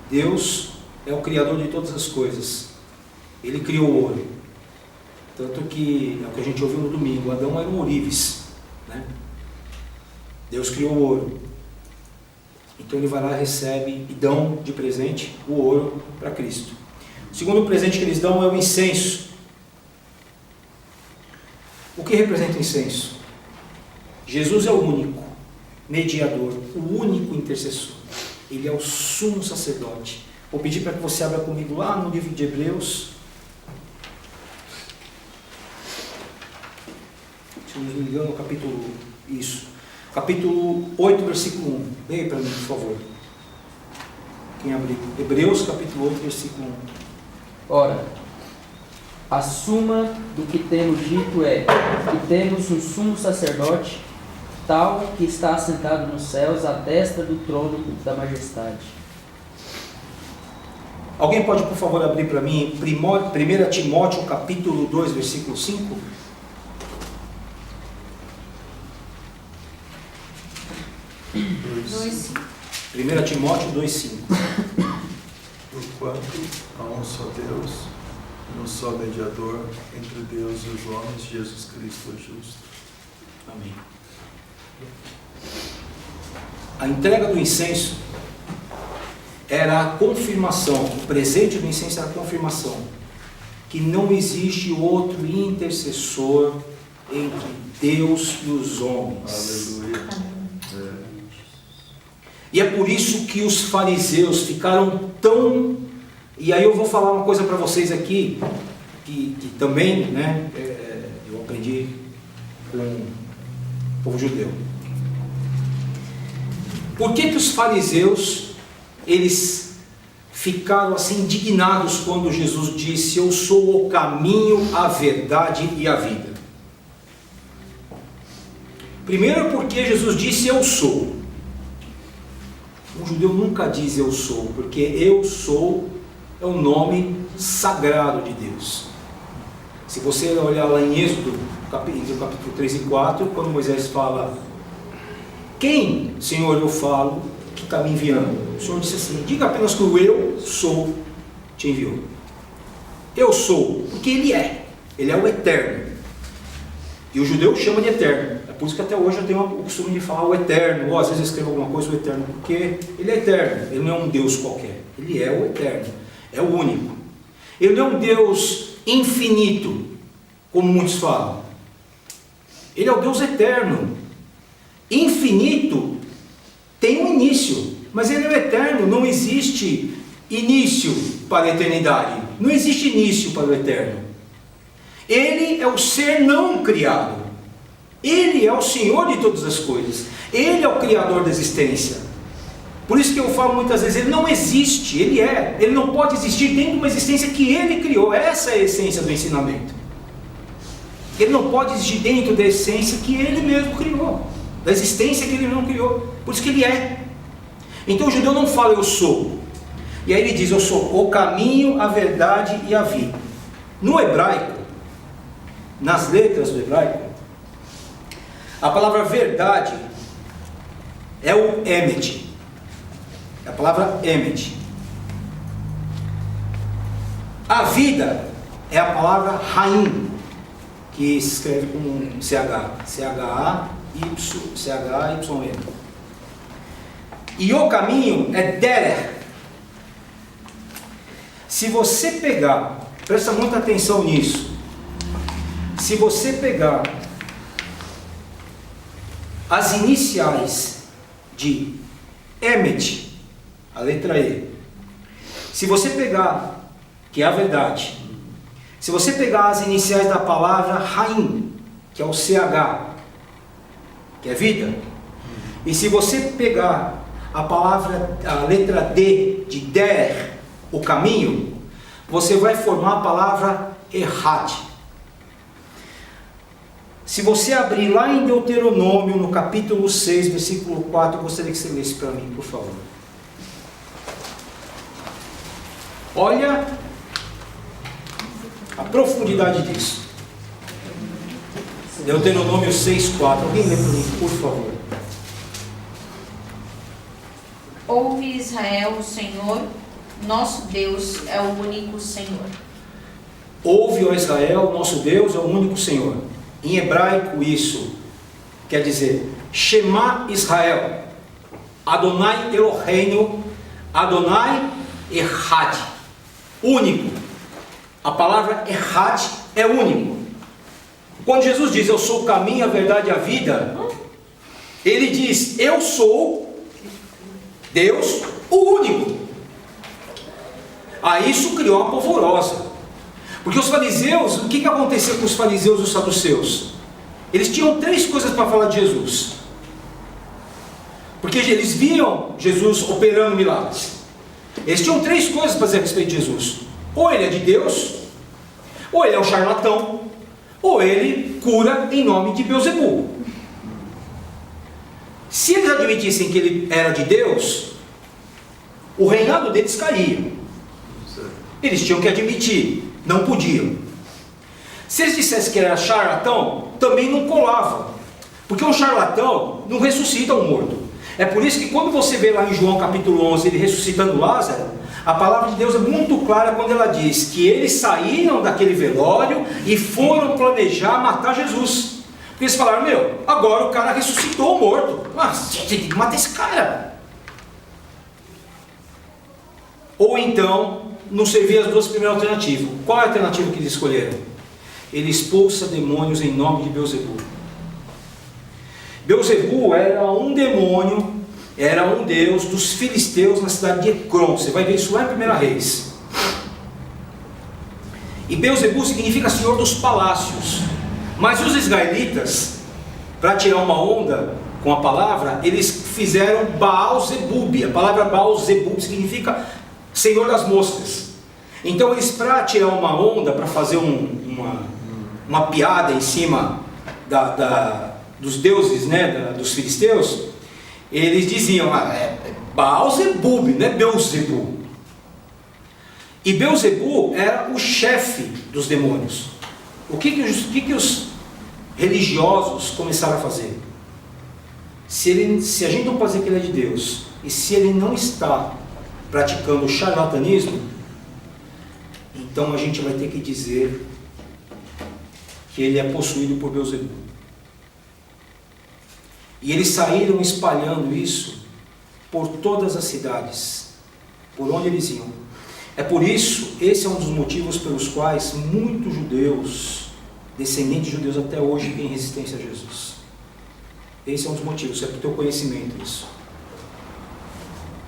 Deus é o Criador de todas as coisas. Ele criou o ouro. Tanto que, é o que a gente ouviu no domingo, Adão era um ourives, né? Deus criou o ouro. Então ele vai lá e recebe e dão de presente o ouro para Cristo. O segundo presente que eles dão é o incenso. O que representa o incenso? Jesus é o único mediador, o único intercessor. Ele é o sumo sacerdote. Vou pedir para que você abra comigo lá no livro de Hebreus. Se não me engano, capítulo 8, versículo 1. Leia para mim, por favor. Quem abriu? Hebreus, capítulo 8, versículo 1. Ora, a suma do que temos dito é que temos um sumo sacerdote, tal que está assentado nos céus, à destra do trono da majestade. Alguém pode, por favor, abrir para mim 1 Timóteo, capítulo 2, versículo 5? Dois. 1 Timóteo 2,5. Porquanto há um só Deus, um só mediador entre Deus e os homens, Jesus Cristo o justo. Amém. A entrega do incenso era a confirmação, o presente do incenso era a confirmação que não existe outro intercessor entre Deus e os homens. Aleluia. E é por isso que os fariseus ficaram tão... E aí eu vou falar uma coisa para vocês aqui, que também, né, eu aprendi com o povo judeu. Por que os fariseus, eles ficaram assim indignados quando Jesus disse: eu sou o caminho, a verdade e a vida? Primeiro porque Jesus disse eu sou. Um judeu nunca diz eu sou, porque eu sou é o nome sagrado de Deus. Se você olhar lá em Êxodo, capítulo 3 e 4, quando Moisés fala: quem, Senhor, eu falo que está me enviando? O Senhor disse assim: diga apenas que o eu sou te enviou. Eu sou, porque Ele é o eterno. E o judeu chama de eterno. É por isso que até hoje eu tenho o costume de falar o eterno, ou às vezes eu escrevo alguma coisa o eterno, porque Ele é eterno, Ele não é um Deus qualquer, Ele é o eterno, é o único. Ele não é um Deus infinito, como muitos falam. Ele é o Deus eterno. Infinito tem um início, mas Ele é o eterno, não existe início para a eternidade, não existe início para o eterno. Ele é o ser não criado. Ele é o Senhor de todas as coisas. Ele é o Criador da existência. Por isso que eu falo muitas vezes, Ele não existe, Ele não pode existir dentro de uma existência que Ele criou. Essa é a essência do ensinamento. Ele não pode existir dentro da essência que Ele mesmo criou. da existência que ele não criou. Por isso que ele é. Então o judeu não fala eu sou. E aí ele diz, eu sou o caminho, a verdade e a vida. No hebraico, nas letras do hebraico, a palavra verdade é o emet. É a palavra emet. A vida é a palavra Haim, que se escreve com CH. CHAYM. E o caminho é Derech. Se você pegar, presta muita atenção nisso. Se você pegar as iniciais de Emet, a letra E, se você pegar, que é a verdade, se você pegar as iniciais da palavra Haim, que é o CH, que é vida, e se você pegar a letra D de Der, o caminho, você vai formar a palavra Errad. Se você abrir lá em Deuteronômio, no capítulo 6, versículo 4, eu gostaria que você lesse para mim, por favor. Olha a profundidade disso. Deuteronômio 6,4. Alguém lê para mim, por favor. Ouve, Israel, o Senhor, nosso Deus é o único Senhor. Ouve, ó Israel, nosso Deus é o único Senhor. Em hebraico isso quer dizer Shema Israel, Adonai Eloheinu, Adonai Echad, único. A palavra Echad é único. Quando Jesus diz eu sou o caminho, a verdade e a vida, ele diz eu sou Deus, o único. Aí isso criou uma polvorosa. Porque os fariseus, o que acontecia com os fariseus e os saduceus? Eles tinham três coisas para falar de Jesus. Porque eles viam Jesus operando milagres. Eles tinham três coisas para dizer a respeito de Jesus. Ou ele é de Deus, ou ele é um charlatão, ou ele cura em nome de Beelzebul. Se eles admitissem que ele era de Deus, o reinado deles caía. Eles tinham que admitir, não podiam. Se eles dissessem que era charlatão, também não colava. Porque um charlatão não ressuscita um morto. É por isso que quando você vê lá em João capítulo 11, ele ressuscitando Lázaro, a palavra de Deus é muito clara quando ela diz que eles saíram daquele velório e foram planejar matar Jesus. Porque eles falaram, agora o cara ressuscitou o morto. Mas tem que matar esse cara. Ou então, não servia as duas primeiras alternativas. Qual é a alternativa que eles escolheram? Ele expulsa demônios em nome de Beelzebul. Beelzebul era um demônio, era um deus dos filisteus na cidade de Ecrón. Você vai ver isso lá em 1 Reis. E Beelzebul significa senhor dos palácios. Mas os israelitas, para tirar uma onda com a palavra, eles fizeram Baal-Zebub. A palavra Baal-Zebub significa senhor das moscas. Então eles, para tirar uma onda, para fazer uma piada em cima dos deuses, dos filisteus, eles diziam, Baal-Zebub, não é Beelzebul. E Beelzebul era o chefe dos demônios. O que os religiosos começaram a fazer? Se a gente não pode dizer que ele é de Deus, e se ele não está praticando o charlatanismo, então a gente vai ter que dizer que ele é possuído por Beelzebul. E eles saíram espalhando isso por todas as cidades, por onde eles iam. É por isso, esse é um dos motivos pelos quais muitos judeus, descendentes de judeus até hoje, têm resistência a Jesus. Esse é um dos motivos, é para o teu conhecimento isso.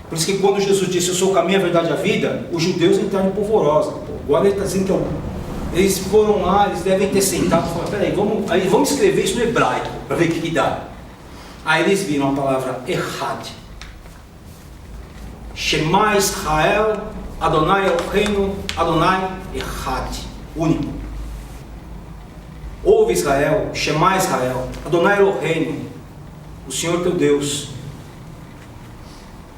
Por isso que quando Jesus disse, eu sou o caminho, a verdade e a vida, os judeus entraram em polvorosa. Agora ele está dizendo que eles foram lá, eles devem ter sentado e falaram, peraí, vamos escrever isso no hebraico, para ver o que dá. Aí eles viram a palavra Echad. Shema Israel, Adonai Eloheinu, Adonai Echad. Único. Ouve Israel, Shema Israel, Adonai Eloheinu, o Senhor teu Deus.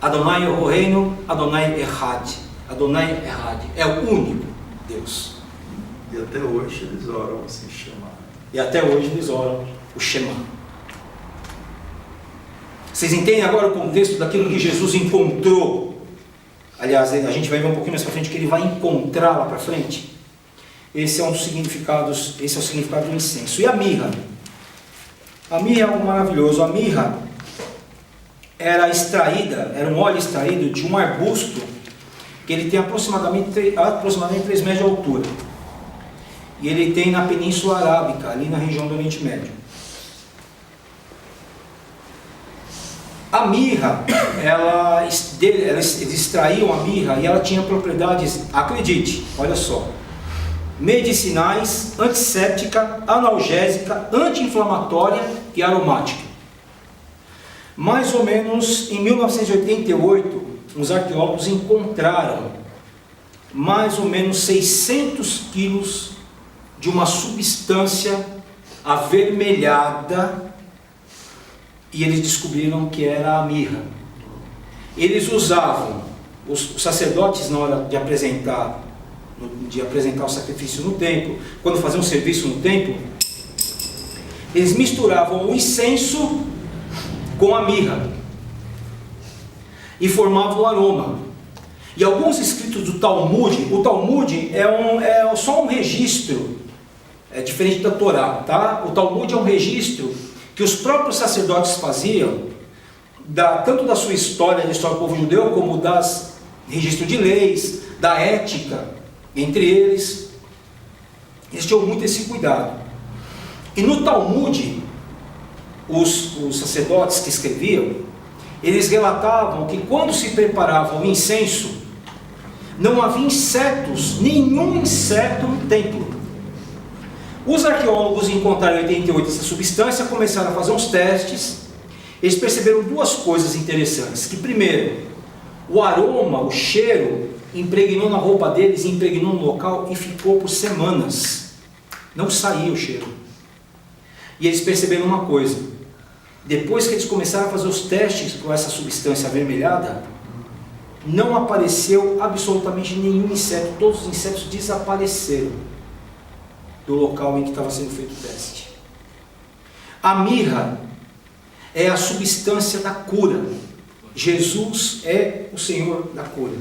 Adonai Eloheinu, Adonai Echad. Adonai Echad. É o único Deus. E até hoje eles oram assim, chamar. E até hoje eles oram o Shema. Vocês entendem agora o contexto daquilo que Jesus encontrou? Aliás, a gente vai ver um pouquinho mais para frente que ele vai encontrar lá para frente. Esse é o significado do incenso. E a mirra? A mirra é algo maravilhoso. A mirra era um óleo extraído de um arbusto que ele tem aproximadamente 3 metros de altura. E ele tem na Península Arábica, ali na região do Oriente Médio. A mirra, eles extraíam a mirra e ela tinha propriedades, acredite, olha só, medicinais, antisséptica, analgésica, anti-inflamatória e aromática. Mais ou menos em 1988, os arqueólogos encontraram mais ou menos 600 quilos de uma substância avermelhada, e eles descobriram que era a mirra. Eles usavam, os sacerdotes, na hora de apresentar o sacrifício no templo, quando faziam serviço no templo, eles misturavam o incenso com a mirra e formavam o aroma. E alguns escritos do Talmud, o Talmud é só um registro, é diferente da Torá, tá? O Talmud é um registro que os próprios sacerdotes faziam, tanto da sua história, da história do povo judeu, como das registro de leis, da ética, entre eles. Eles tinham muito esse cuidado. E no Talmud, os sacerdotes que escreviam, eles relatavam que quando se preparava o incenso, não havia nenhum inseto no templo. Os arqueólogos encontraram em 88 essa substância, começaram a fazer uns testes. Eles perceberam duas coisas interessantes. Que primeiro, o aroma, o cheiro, impregnou na roupa deles, impregnou no local e ficou por semanas. Não saía o cheiro. E eles perceberam uma coisa. Depois que eles começaram a fazer os testes com essa substância avermelhada, não apareceu absolutamente nenhum inseto. Todos os insetos desapareceram do local em que estava sendo feito o teste. A mirra é a substância da cura. Jesus é o Senhor da cura.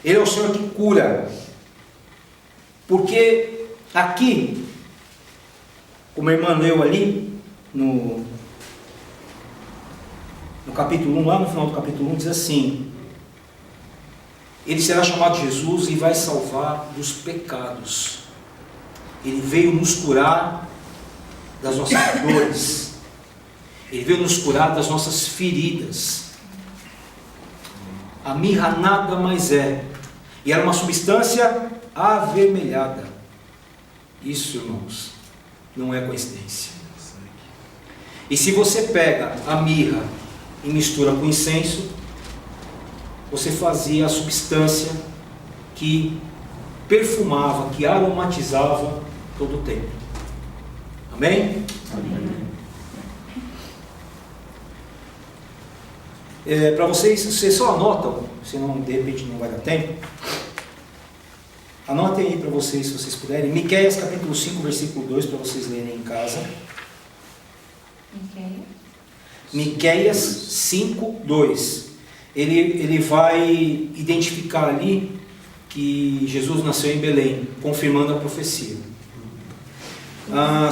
Ele é o Senhor que cura. Porque aqui, como a irmã leu ali, no capítulo 1, lá no final do capítulo 1, diz assim: ele será chamado Jesus e vai salvar dos pecados. Ele veio nos curar das nossas dores. Ele veio nos curar das nossas feridas. A mirra nada mais é. E era uma substância avermelhada. Isso, irmãos, não é coincidência. E se você pega a mirra e mistura com incenso, você fazia a substância que perfumava, que aromatizava todo o templo. Amém? Amém. Para vocês só anotam, senão de repente não vai dar tempo. Anotem aí para vocês, se vocês puderem, Miqueias capítulo 5, versículo 2, para vocês lerem em casa. Miqueias 5, 2. Ele vai identificar ali que Jesus nasceu em Belém, confirmando a profecia.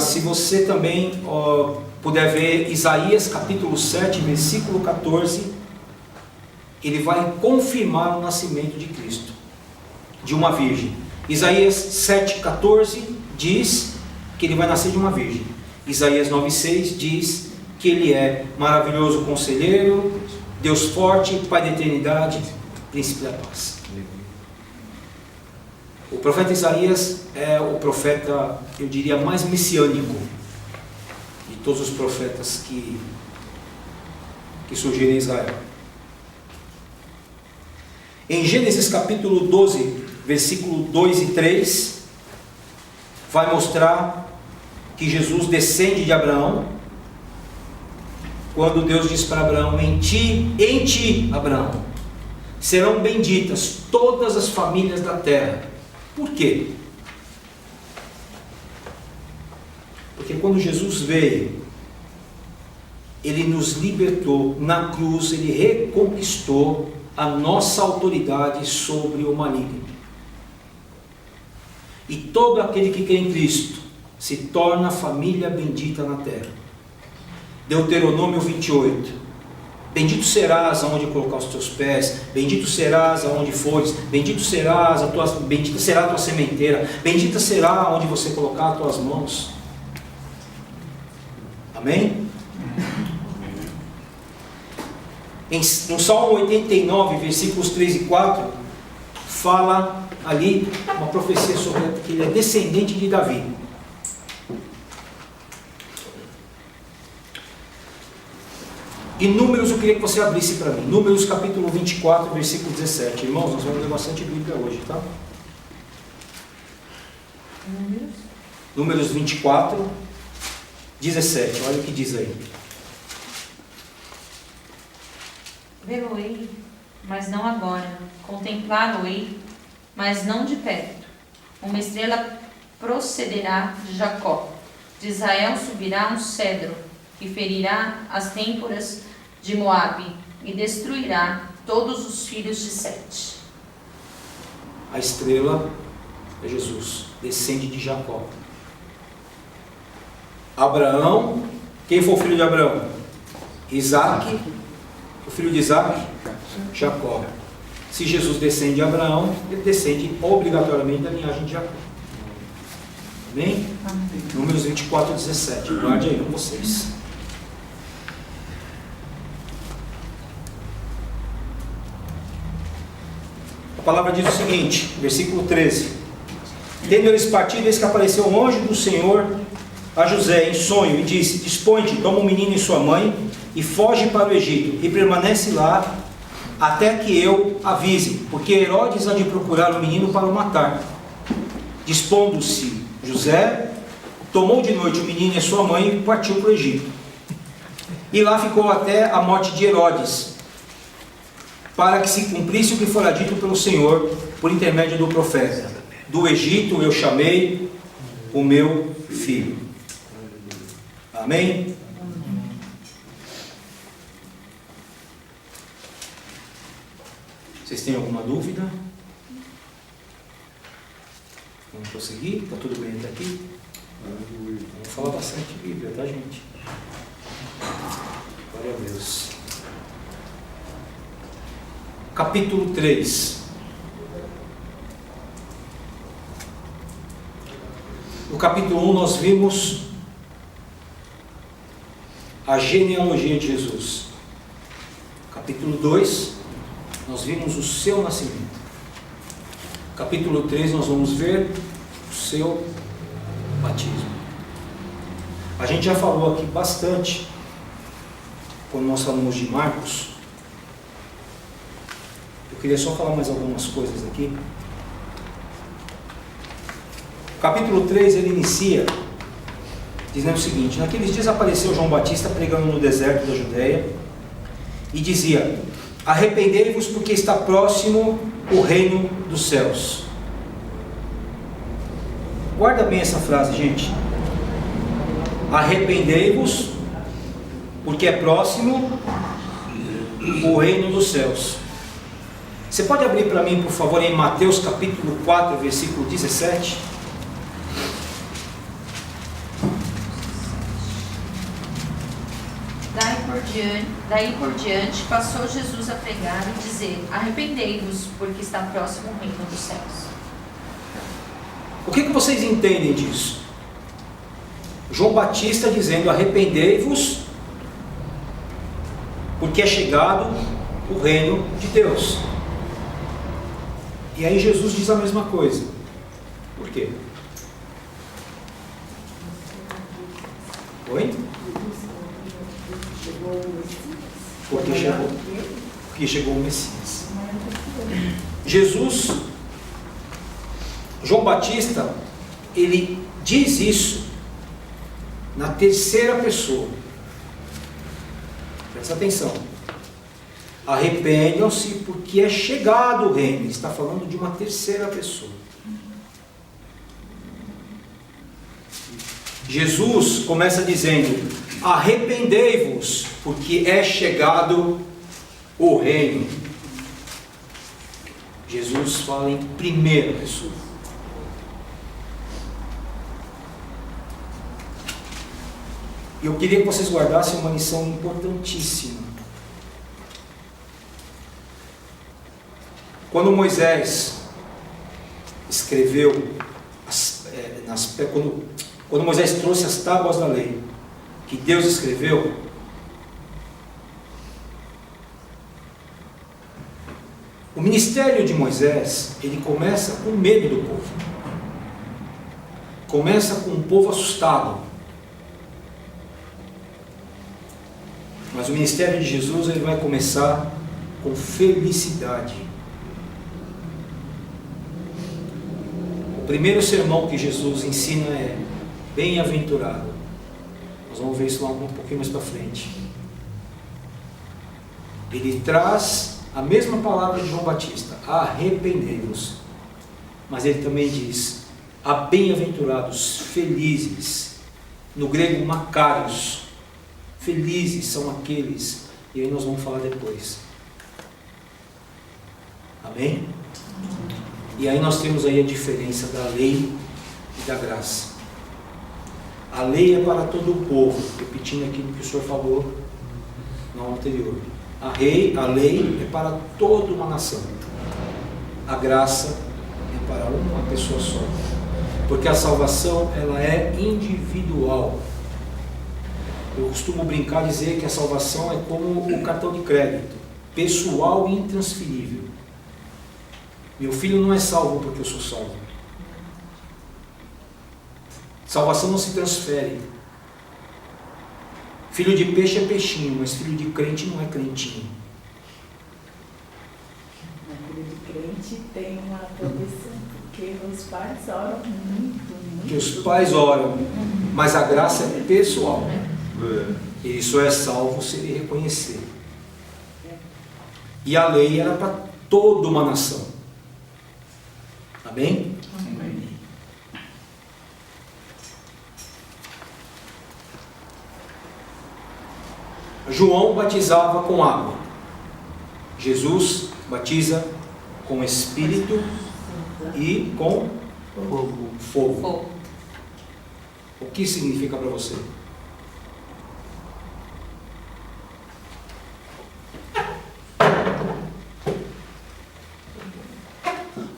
Se você também puder ver Isaías capítulo 7, versículo 14, ele vai confirmar o nascimento de Cristo, de uma virgem. Isaías 7,14 diz que ele vai nascer de uma virgem. Isaías 9,6 diz que ele é maravilhoso conselheiro, Deus forte, Pai da eternidade, príncipe da paz. O profeta Isaías é o profeta, eu diria, mais messiânico de todos os profetas que surgiram em Israel. Em Gênesis capítulo 12, versículo 2 e 3, vai mostrar que Jesus descende de Abraão quando Deus diz para Abraão: em ti, Abraão, serão benditas todas as famílias da terra. Por quê? Porque quando Jesus veio, Ele nos libertou na cruz, Ele reconquistou a nossa autoridade sobre o maligno. E todo aquele que crê em Cristo se torna família bendita na terra. Deuteronômio 28. Bendito serás aonde colocar os teus pés, bendito serás aonde fores, bendita será a tua sementeira, bendita será onde você colocar as tuas mãos. Amém? No Salmo 89, versículos 3 e 4, fala ali uma profecia sobre que ele é descendente de Davi. E Números, eu queria que você abrisse para mim. Números capítulo 24, versículo 17. Irmãos, nós vamos ler bastante Bíblia hoje, tá? Números 24, 17. Olha o que diz aí. Vê-lo-ei, mas não agora. Contemplá-lo-ei, mas não de perto. Uma estrela procederá de Jacó. De Israel subirá um cedro, que ferirá as têmporas de Moabe, e destruirá todos os filhos de Sete. A estrela é Jesus, descende de Jacó. Abraão, quem foi o filho de Abraão? Isaac. O filho de Isaac? Jacó. Se Jesus descende de Abraão, ele descende obrigatoriamente da linhagem de Jacó. Amém? Números 24, 17. Guarde aí com vocês. A palavra diz o seguinte, versículo 13. Tendo eles partido, eis que apareceu um anjo do Senhor a José em sonho e disse: dispõe-te, toma o menino e sua mãe e foge para o Egito e permanece lá até que eu avise, porque Herodes há de procurar o menino para o matar. Dispondo-se José, tomou de noite o menino e sua mãe e partiu para o Egito. E lá ficou até a morte de Herodes, para que se cumprisse o que fora dito pelo Senhor por intermédio do profeta: do Egito eu chamei o meu filho. Amém? Vocês têm alguma dúvida? Vamos prosseguir? Está tudo bem até aqui? Vamos falar bastante Bíblia, tá, gente? Glória a Deus. Capítulo 3. No capítulo 1 nós vimos a genealogia de Jesus. Capítulo 2 nós vimos o seu nascimento. Capítulo 3 nós vamos ver o seu batismo. A gente já falou aqui bastante quando nós falamos de Marcos. Eu queria só falar mais algumas coisas aqui. O capítulo 3 ele inicia dizendo o seguinte: naqueles dias apareceu João Batista pregando no deserto da Judéia e dizia: arrependei-vos, porque está próximo o reino dos céus. Guarda bem essa frase, gente. Arrependei-vos, porque é próximo o reino dos céus. Você pode abrir para mim, por favor, em Mateus capítulo 4, versículo 17? Daí por diante passou Jesus a pregar e dizer: arrependei-vos, porque está próximo o reino dos céus. O que vocês entendem disso? João Batista dizendo: arrependei-vos, porque é chegado o reino de Deus. E aí Jesus diz a mesma coisa. Por quê? Oi? Porque chegou o Messias. João Batista, ele diz isso na terceira pessoa. Presta atenção. Arrependam-se porque é chegado o reino. Ele está falando de uma terceira pessoa. Jesus começa dizendo: arrependei-vos porque é chegado o reino. Jesus fala em primeira pessoa. E eu queria que vocês guardassem uma lição importantíssima. Quando Moisés escreveu, quando Moisés trouxe as tábuas da lei, que Deus escreveu, o ministério de Moisés, ele começa com medo do povo. Começa com o povo assustado. Mas o ministério de Jesus, ele vai começar com felicidade. O primeiro sermão que Jesus ensina é bem-aventurado. Nós vamos ver isso lá um pouquinho mais para frente. Ele traz a mesma palavra de João Batista: arrependei-vos. Mas ele também diz: a bem-aventurados, felizes. No grego, makarios. Felizes são aqueles. E aí nós vamos falar depois. Amém? E aí nós temos aí a diferença da lei e da graça. A lei é para todo o povo, repetindo aquilo que o senhor falou no anterior. A lei é para toda uma nação. A graça é para uma pessoa só. Porque a salvação, ela é individual. Eu costumo brincar, dizer que a salvação é como o cartão de crédito, pessoal e intransferível. Meu filho não é salvo porque eu sou salvo. Salvação não se transfere. Filho de peixe é peixinho, mas filho de crente não é crentinho. Filho de crente tem uma proteção, porque os pais oram muito. Porque os pais oram, mas a graça é pessoal. Ele só é salvo se ele reconhecer. E a lei era para toda uma nação. Amém? Amém. João batizava com água. Jesus batiza com Espírito e com fogo. Fogo. O que significa para você?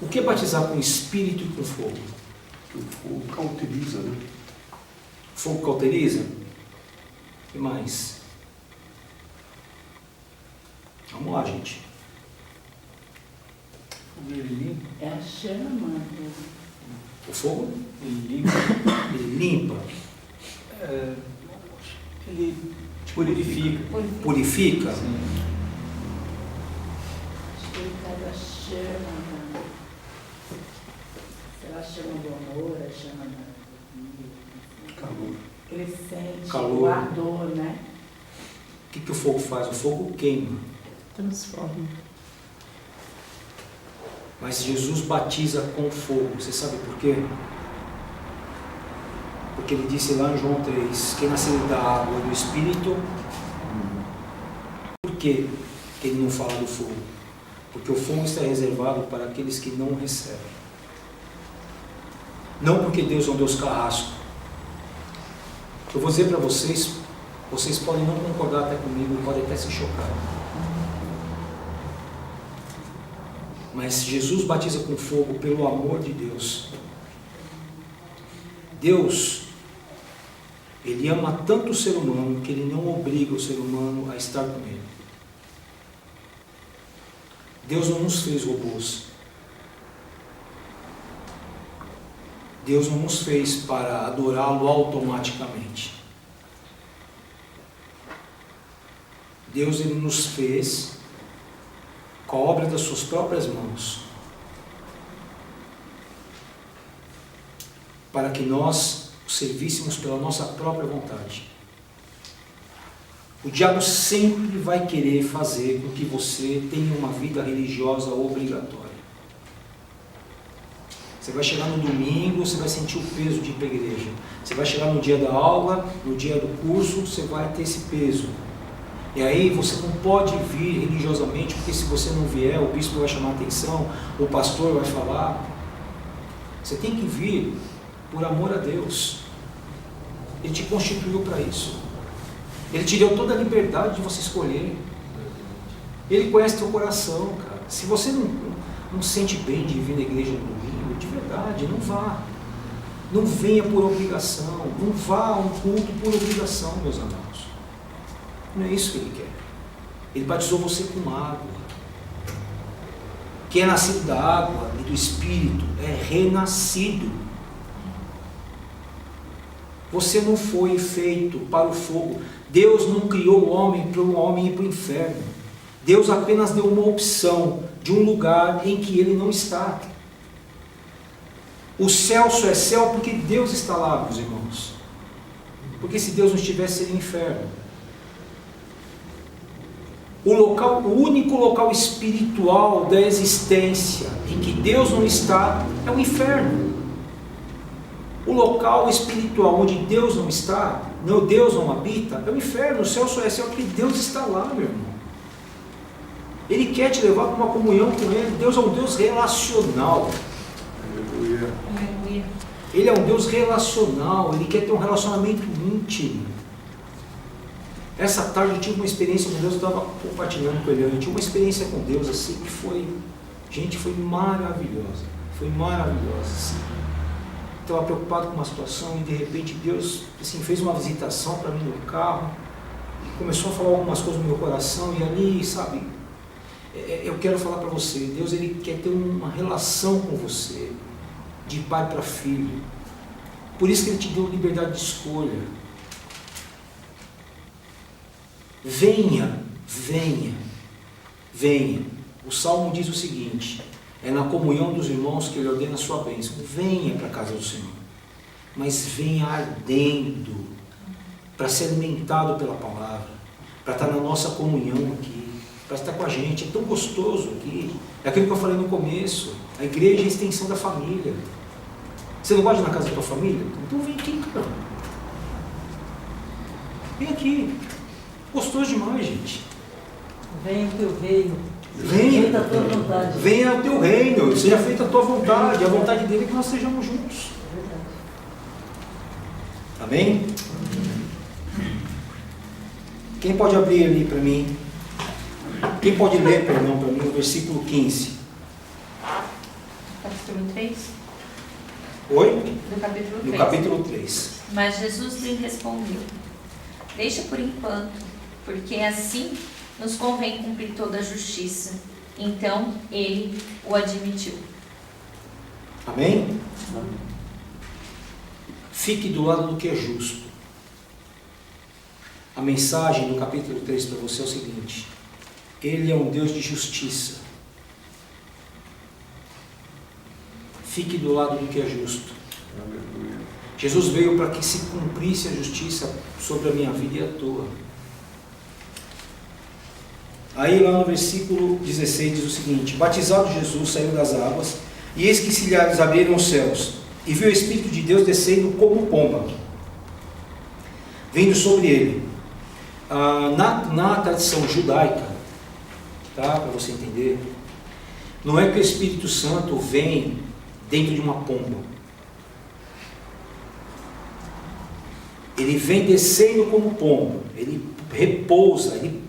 O que é batizar com Espírito e com fogo? O fogo cauteriza, né? Fogo cauteriza? O que mais? Vamos lá, gente. É a chama. O fogo? Ele limpa, Ele limpa, ele purifica. purifica. Sim. Acho que ele traz a chama. Será a chama do amor, a chama da Calor. crescente, Calor. o ardor, né? O que o fogo faz? O fogo queima. Transforma. Mas Jesus batiza com fogo. Você sabe por quê? Porque ele disse lá em João 3: quem nasceu da água e do Espírito. Por que ele não fala do fogo? Porque o fogo está reservado para aqueles que não o recebem. Não porque Deus é um Deus carrasco. Eu vou dizer para vocês, vocês podem não concordar até comigo, podem até se chocar. Mas Jesus batiza com fogo pelo amor de Deus. Deus, Ele ama tanto o ser humano que Ele não obriga o ser humano a estar com Ele. Deus não nos fez robôs. Deus não nos fez para adorá-lo automaticamente. Deus, Ele nos fez com a obra das suas próprias mãos, para que nós o servíssemos pela nossa própria vontade. O diabo sempre vai querer fazer com que você tenha uma vida religiosa obrigatória. Você vai chegar no domingo, você vai sentir o peso de ir para a igreja. Você vai chegar no dia da aula, no dia do curso, você vai ter esse peso. E aí você não pode vir religiosamente, porque se você não vier, o bispo vai chamar a atenção, o pastor vai falar. Você tem que vir por amor a Deus. Ele te constituiu para isso. Ele te deu toda a liberdade de você escolher. Ele conhece teu coração, cara. Se você não se sente bem de vir na igreja no domingo, de verdade, não vá. Não venha por obrigação. Não vá a um culto por obrigação, meus amados. Não é isso que Ele quer. Ele batizou você com água. Quem é nascido da água e do Espírito é renascido. Você não foi feito para o fogo. Deus não criou o homem para o homem ir para o inferno. Deus apenas deu uma opção de um lugar em que ele não está. O céu só é céu porque Deus está lá, meus irmãos. Porque se Deus não estivesse, seria inferno. O único local espiritual da existência em que Deus não está é o inferno. O local espiritual onde Deus não está, Deus não habita, é o inferno. O céu só é céu porque Deus está lá, meu irmão. Ele quer te levar para uma comunhão com Ele. Deus é um Deus relacional. Aleluia. Aleluia. Ele é um Deus relacional. Ele quer ter um relacionamento íntimo. Essa tarde eu tive uma experiência com Deus, eu estava compartilhando com ele. Eu tive uma experiência com Deus assim que foi, gente, foi maravilhosa. Foi maravilhosa, assim. Estava preocupado com uma situação e de repente Deus assim, fez uma visitação para mim no carro e começou a falar algumas coisas no meu coração e ali, sabe, eu quero falar para você, Deus ele quer ter uma relação com você, de pai para filho. Por isso que Ele te deu liberdade de escolha. Venha, venha, venha. O Salmo diz o seguinte: é na comunhão dos irmãos que Ele ordena a sua bênção. Venha para a casa do Senhor, mas venha ardendo, para ser alimentado pela palavra, para estar na nossa comunhão aqui, para estar com a gente. É tão gostoso aqui. É aquilo que eu falei no começo. A igreja é a extensão da família. Você não gosta de ir na casa da tua família? Então vem aqui, cara. Vem aqui. Gostoso demais, gente. Venha o teu reino. Venha. Feita a tua vontade. Venha o teu reino. Seja feita a tua vontade. A vontade dele é que nós estejamos juntos. Amém? Quem pode abrir ali para mim? Quem pode ler, perdão, para mim, o versículo 15? Capítulo 3? Oi? Do capítulo 3. No capítulo 3. Mas Jesus lhe respondeu: deixa por enquanto, porque assim nos convém cumprir toda a justiça. Então ele o admitiu. Amém? Fique do lado do que é justo. A mensagem do capítulo 3 para você é o seguinte: Ele é um Deus de justiça. Fique do lado do que é justo. Aleluia. Jesus veio para que se cumprisse a justiça sobre a minha vida e a tua. Aí lá no versículo 16 diz o seguinte: batizado Jesus saiu das águas, e eis que se lhe abriram os céus, e viu o Espírito de Deus descendo como pomba, vindo sobre ele. Na tradição judaica, tá, para você entender, não é que o Espírito Santo vem dentro de uma pomba. Ele vem descendo como pomba, ele repousa, ele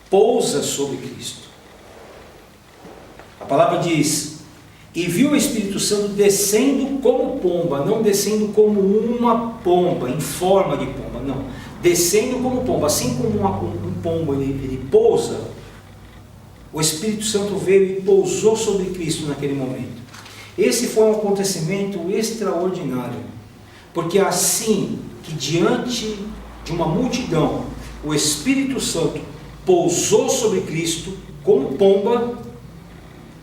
pousa sobre Cristo. A palavra diz: e viu o Espírito Santo descendo como pomba, não descendo como uma pomba, em forma de pomba, não, descendo como pomba. Assim como um pombo ele pousa, o Espírito Santo veio e pousou sobre Cristo naquele momento. Esse foi um acontecimento extraordinário, porque assim que diante de uma multidão, o Espírito Santo pousou sobre Cristo como pomba,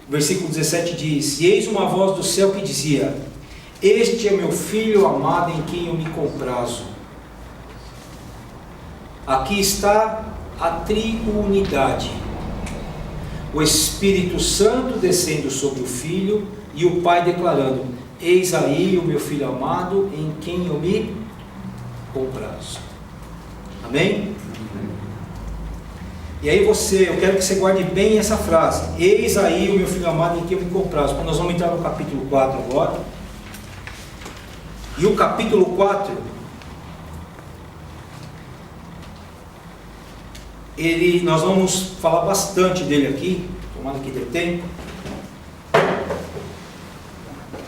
o versículo 17 diz: e eis uma voz do céu que dizia: este é meu Filho amado em quem eu me comprazo. Aqui está a triunidade. O Espírito Santo descendo sobre o Filho e o Pai declarando: eis aí o meu Filho amado, em quem eu me comprazo. Amém? E aí eu quero que você guarde bem essa frase: eis aí o meu Filho amado, em quem eu me comprazo. Nós vamos entrar no capítulo 4 agora. E o capítulo 4, nós vamos falar bastante dele aqui, tomara que dê tempo.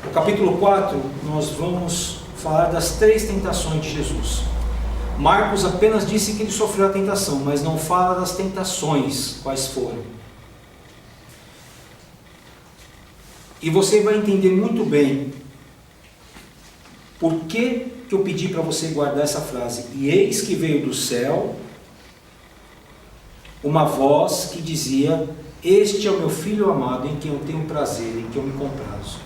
No capítulo 4, nós vamos falar das 3 tentações de Jesus. Marcos apenas disse que ele sofreu a tentação, mas não fala das tentações, quais foram. E você vai entender muito bem por que eu pedi para você guardar essa frase. E eis que veio do céu uma voz que dizia: este é o meu Filho amado, em quem eu tenho prazer, em quem eu me comprazo.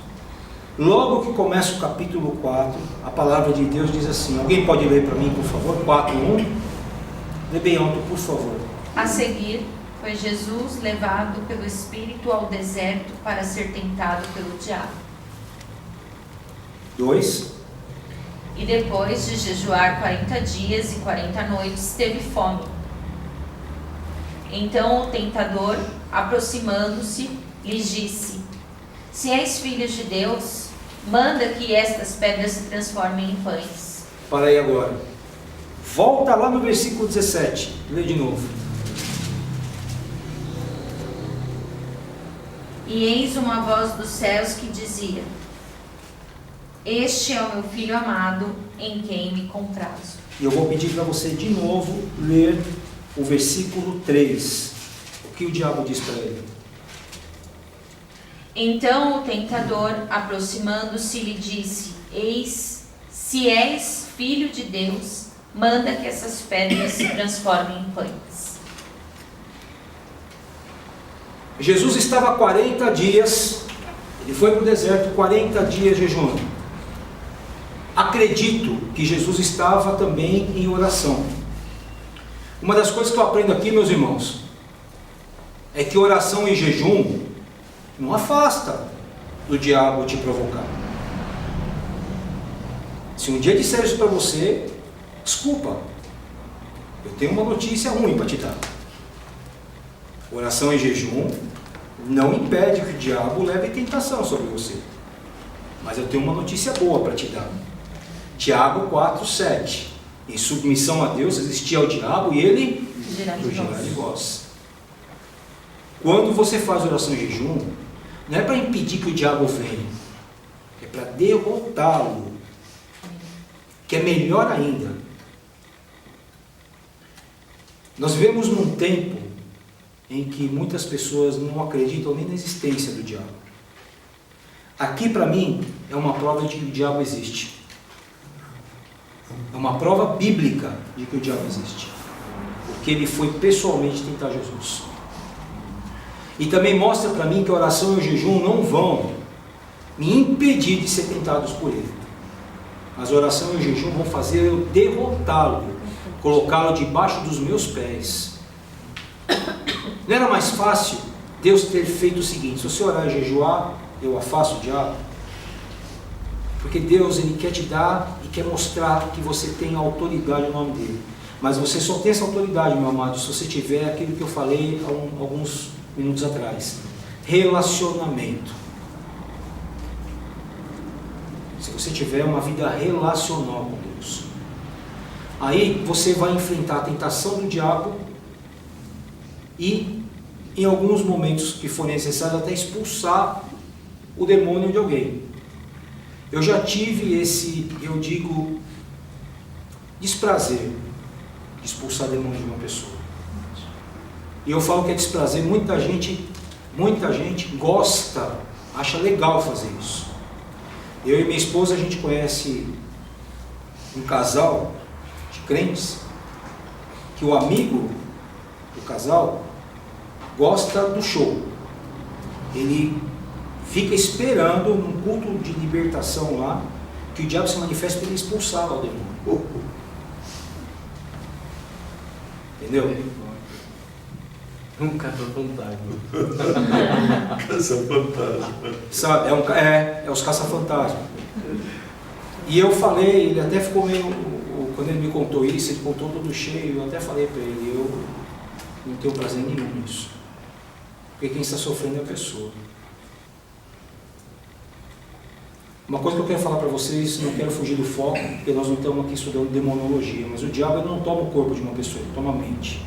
Logo que começa o capítulo 4, a palavra de Deus diz assim, alguém pode ler para mim, por favor? 4:1. Lê bem alto, por favor. A seguir, foi Jesus levado pelo Espírito ao deserto para ser tentado pelo diabo. 2. E depois de jejuar 40 dias e 40 noites, teve fome. Então o tentador, aproximando-se, lhe disse: se és filho de Deus, manda que estas pedras se transformem em pães. Para aí agora. Volta lá no versículo 17. Lê de novo. E eis uma voz dos céus que dizia: este é o meu Filho amado, em quem me comprazo. E eu vou pedir para você de novo ler o versículo 3. O que o diabo diz para ele? Então o tentador, aproximando-se, lhe disse: eis, se és filho de Deus, manda que essas pedras se transformem em pães. Jesus estava 40 dias, ele foi para o deserto 40 dias jejuando. Acredito que Jesus estava também em oração. Uma das coisas que eu aprendo aqui, meus irmãos, é que oração e jejum não afasta do diabo te provocar. Se um dia disser isso para você, desculpa, eu tenho uma notícia ruim para te dar. Oração e jejum não impede que o diabo leve tentação sobre você. Mas eu tenho uma notícia boa para te dar. Tiago 4:7. Em submissão a Deus existia o diabo e ele fugirá de vós. Quando você faz oração e jejum, não é para impedir que o diabo venha, é para derrotá-lo, que é melhor ainda. Nós vivemos num tempo em que muitas pessoas não acreditam nem na existência do diabo. Aqui, para mim, é uma prova de que o diabo existe. É uma prova bíblica de que o diabo existe, porque ele foi pessoalmente tentar Jesus. E também mostra para mim que a oração e o jejum não vão me impedir de ser tentados por ele, mas a oração e o jejum vão fazer eu derrotá-lo, colocá-lo debaixo dos meus pés. Não era mais fácil Deus ter feito o seguinte: se você orar e jejuar, eu afasto o diabo? Porque Deus, ele quer te dar e quer mostrar que você tem autoridade no nome dele. Mas você só tem essa autoridade, meu amado, se você tiver aquilo que eu falei há alguns minutos atrás: relacionamento. Se você tiver uma vida relacional com Deus, aí você vai enfrentar a tentação do diabo e, em alguns momentos que for necessário, até expulsar o demônio de alguém. Eu já tive esse, eu digo, desprazer de expulsar demônio de uma pessoa. E eu falo que é desprazer, muita gente gosta, acha legal fazer isso. Eu e minha esposa, a gente conhece um casal de crentes, que o amigo do casal gosta do show. Ele fica esperando num culto de libertação lá, que o diabo se manifeste para ele expulsar o demônio. Entendeu? Um caça-fantasma. Caça-fantasma. Sabe? É os caça-fantasmas. E eu falei, ele até ficou meio... Quando ele me contou isso, ele contou todo cheio. Eu até falei para ele, eu não tenho prazer nenhum nisso. Porque quem está sofrendo é a pessoa. Uma coisa que eu quero falar para vocês, não quero fugir do foco, porque nós não estamos aqui estudando demonologia, mas o diabo não toma o corpo de uma pessoa, ele toma a mente.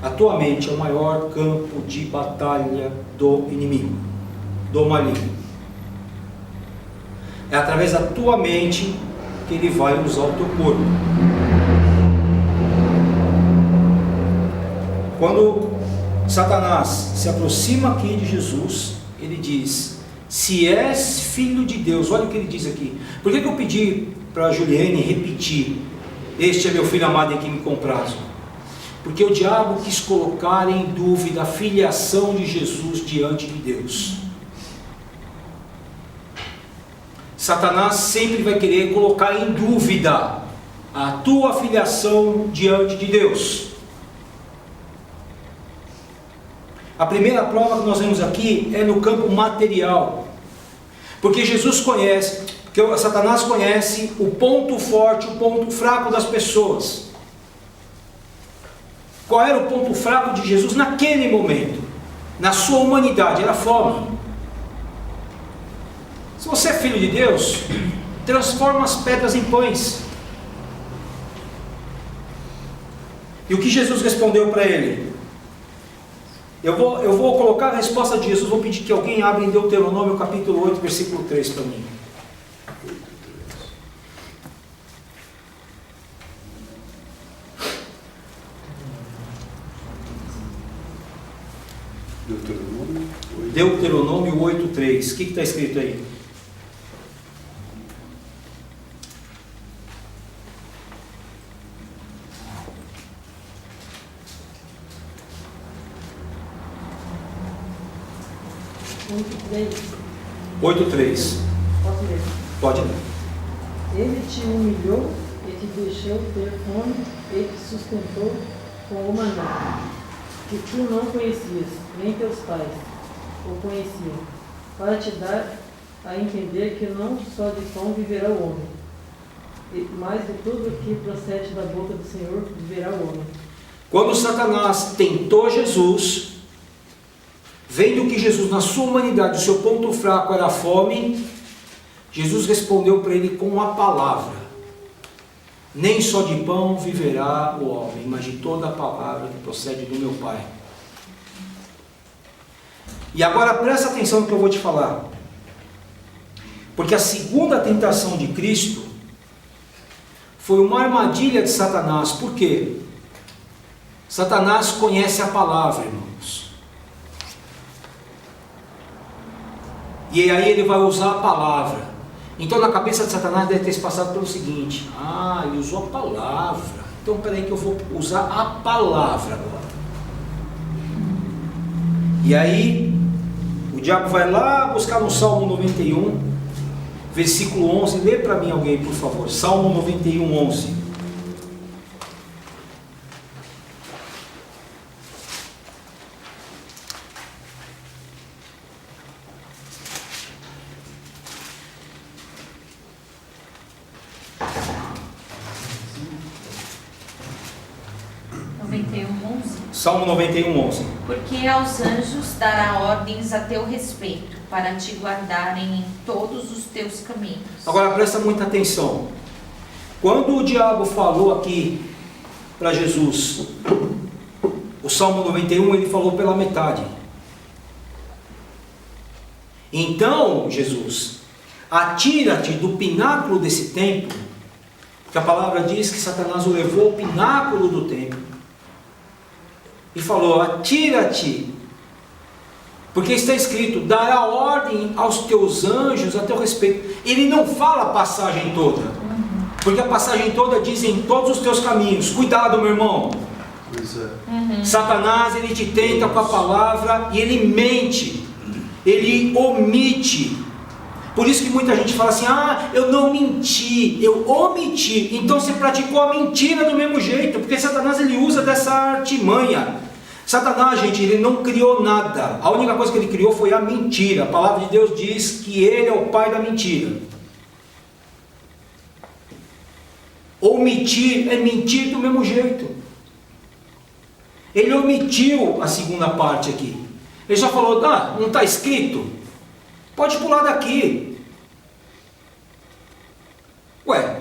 A tua mente é o maior campo de batalha do inimigo, do maligno. É através da tua mente que ele vai usar o teu corpo. Quando Satanás se aproxima aqui de Jesus, ele diz: se és filho de Deus, olha o que ele diz aqui. Por que eu pedi para a Juliane repetir: este é meu filho amado em quem me comprazo? Porque o diabo quis colocar em dúvida a filiação de Jesus diante de Deus. Satanás sempre vai querer colocar em dúvida a tua filiação diante de Deus. A primeira prova que nós vemos aqui é no campo material. Porque Jesus conhece, porque Satanás conhece o ponto forte, o ponto fraco das pessoas. Qual era o ponto fraco de Jesus naquele momento? Na sua humanidade, era a fome. Se você é filho de Deus, transforma as pedras em pães. E o que Jesus respondeu para ele? Eu vou colocar a resposta de Jesus, vou pedir que alguém abra em Deuteronômio capítulo 8, versículo 3 para mim. Deuteronômio 8:3. O que está escrito aí? Muito 8:3. Posso ler? Pode ler. Ele te humilhou e te deixou ter fome e te sustentou com o maná, que tu não conhecias, nem teus pais o conheciam, para te dar a entender que não só de pão viverá o homem, mas de tudo que procede da boca do Senhor viverá o homem. Quando Satanás tentou Jesus, vendo que Jesus, na sua humanidade, o seu ponto fraco era a fome, Jesus respondeu para ele com a palavra: nem só de pão viverá o homem, mas de toda a palavra que procede do meu Pai. E agora presta atenção no que eu vou te falar, porque a segunda tentação de Cristo foi uma armadilha de Satanás. Por quê? Satanás conhece a palavra, irmãos. E aí ele vai usar a palavra. Então na cabeça de Satanás deve ter se passado pelo seguinte: ele usou a palavra. Então peraí que eu vou usar a palavra agora. E aí o diabo vai lá buscar no Salmo 91, versículo 11. Lê para mim alguém, por favor. Salmo 91, 11. Salmo 91, 11. Porque aos anjos dará ordens a teu respeito, para te guardarem em todos os teus caminhos. Agora presta muita atenção. Quando o diabo falou aqui para Jesus, o Salmo 91, ele falou pela metade. Então, Jesus, atira-te do pináculo desse templo, porque a palavra diz que Satanás o levou ao pináculo do templo, e falou: atira-te, porque está escrito: dará ordem aos teus anjos a teu respeito. Ele não fala a passagem toda, porque a passagem toda diz: em todos os teus caminhos. Cuidado, meu irmão. Pois é. Satanás, ele te tenta com a palavra e ele mente, ele omite. Por isso que muita gente fala assim, eu não menti, eu omiti. Então você praticou a mentira do mesmo jeito, porque Satanás ele usa dessa artimanha. Satanás, gente, ele não criou nada. A única coisa que ele criou foi a mentira. A palavra de Deus diz que ele é o pai da mentira. Omitir é mentir do mesmo jeito. Ele omitiu a segunda parte aqui. Ele só falou, não está escrito? Pode pular daqui.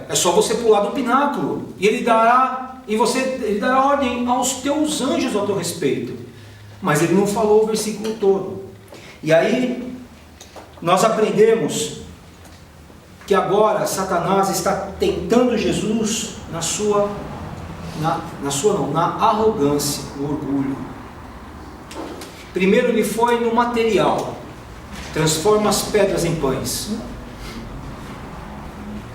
É só você pular do pináculo. E ele dará ordem aos teus anjos ao teu respeito. Mas ele não falou o versículo todo. E aí, nós aprendemos que agora Satanás está tentando Jesus na arrogância, no orgulho. Primeiro ele foi no material, transforma as pedras em pães.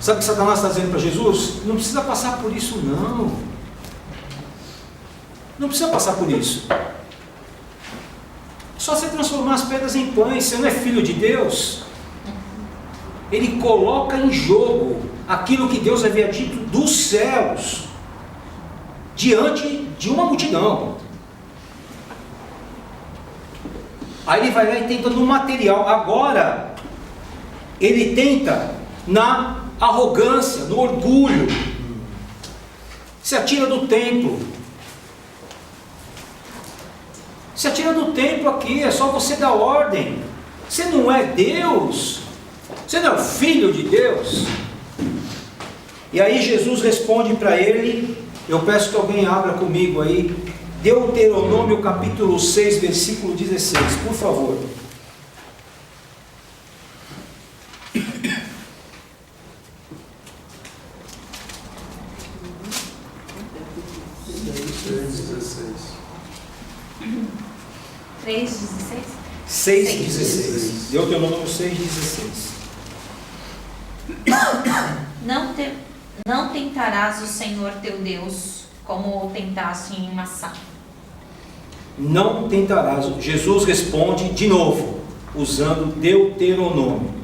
Sabe o que Satanás está dizendo para Jesus? Não precisa passar por isso não. Não precisa passar por isso. Só você transformar as pedras em pães. Você não é filho de Deus? Ele coloca em jogo aquilo que Deus havia dito dos céus diante de uma multidão. Aí ele vai lá e tenta no material. Agora ele tenta na arrogância, no orgulho. Se atira do templo. Se atira do templo aqui, é só você dar ordem. Você não é Deus? Você não é o filho de Deus? E aí Jesus responde para ele, eu peço que alguém abra comigo aí, Deuteronômio capítulo 6, versículo 16, por favor. Três, 6,16. Deuteronômio 6,16. Não tentarás o Senhor teu Deus como o tentaste em Massá. Não tentarás. Jesus responde de novo, usando Deuteronômio.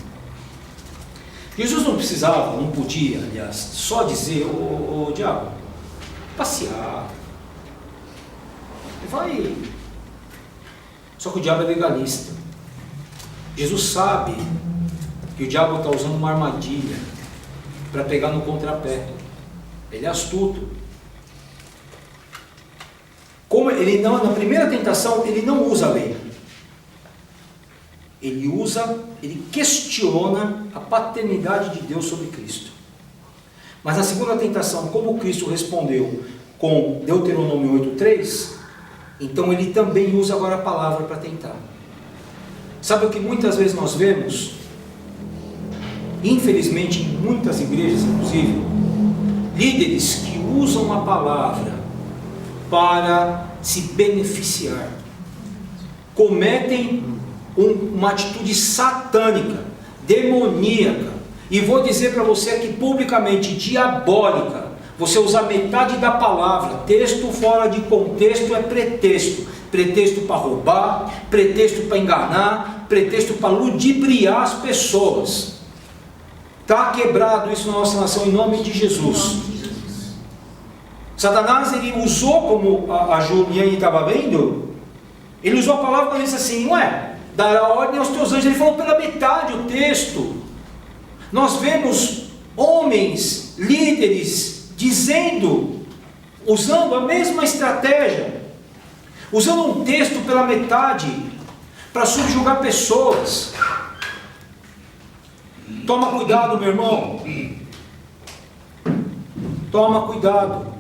Jesus não precisava, não podia, aliás, só dizer, ô diabo, passear. Vai. Só que o diabo é legalista. Jesus sabe que o diabo está usando uma armadilha para pegar no contrapé. Ele é astuto. Como ele não, na primeira tentação, ele não usa a lei. Ele questiona a paternidade de Deus sobre Cristo. Mas na segunda tentação, como Cristo respondeu com Deuteronômio 8,3, então ele também usa agora a palavra para tentar. Sabe o que muitas vezes nós vemos? Infelizmente, em muitas igrejas, inclusive, líderes que usam a palavra para se beneficiar, cometem uma atitude satânica, demoníaca, e vou dizer para você aqui publicamente, diabólica. Você usar metade da palavra, texto fora de contexto é pretexto. Pretexto para roubar, pretexto para enganar, pretexto para ludibriar as pessoas. Está quebrado isso na nossa nação em nome de Jesus. Satanás, ele usou, como a Juliane estava vendo, ele usou a palavra quando ele disse assim, dará ordem aos teus anjos. Ele falou pela metade o texto. Nós vemos homens, líderes, dizendo, usando a mesma estratégia, usando um texto pela metade, para subjugar pessoas. Toma cuidado, meu irmão. Toma cuidado.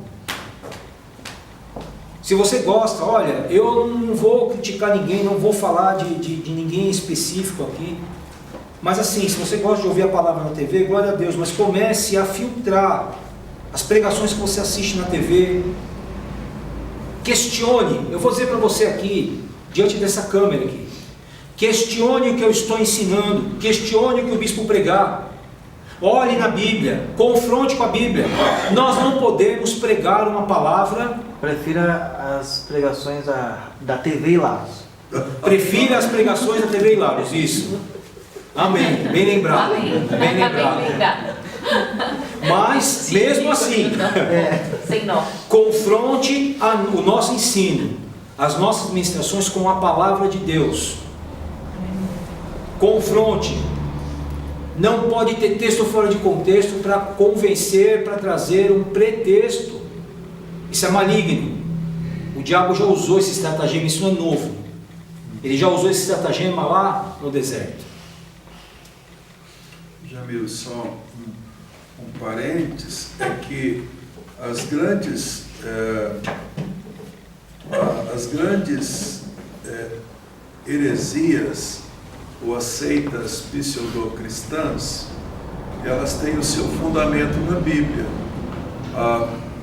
Se você gosta, olha, eu não vou criticar ninguém, não vou falar de ninguém específico aqui. Mas assim, se você gosta de ouvir a palavra na TV, glória a Deus, mas comece a filtrar as pregações que você assiste na TV. Questione, eu vou dizer para você aqui, diante dessa câmera aqui, questione o que eu estou ensinando, questione o que o bispo pregar, olhe na Bíblia, confronte com a Bíblia. Nós não podemos pregar uma palavra. Prefira as pregações da TV e Laros. Prefira as pregações da TV e Laros, isso. Amém. Bem lembrado. Amém. Bem lembrado. Bem lembrado. Mas, mesmo assim, Sem nó. confronte o nosso ensino, as nossas ministrações com a palavra de Deus. Confronte. Não pode ter texto fora de contexto para convencer, para trazer um pretexto. Isso é maligno. O diabo já usou esse estratagema, isso não é novo. Ele já usou esse estratagema lá no deserto. Jamil, só um parênteses, é que as grandes heresias ou as seitas pseudo-cristãs, elas têm o seu fundamento na Bíblia.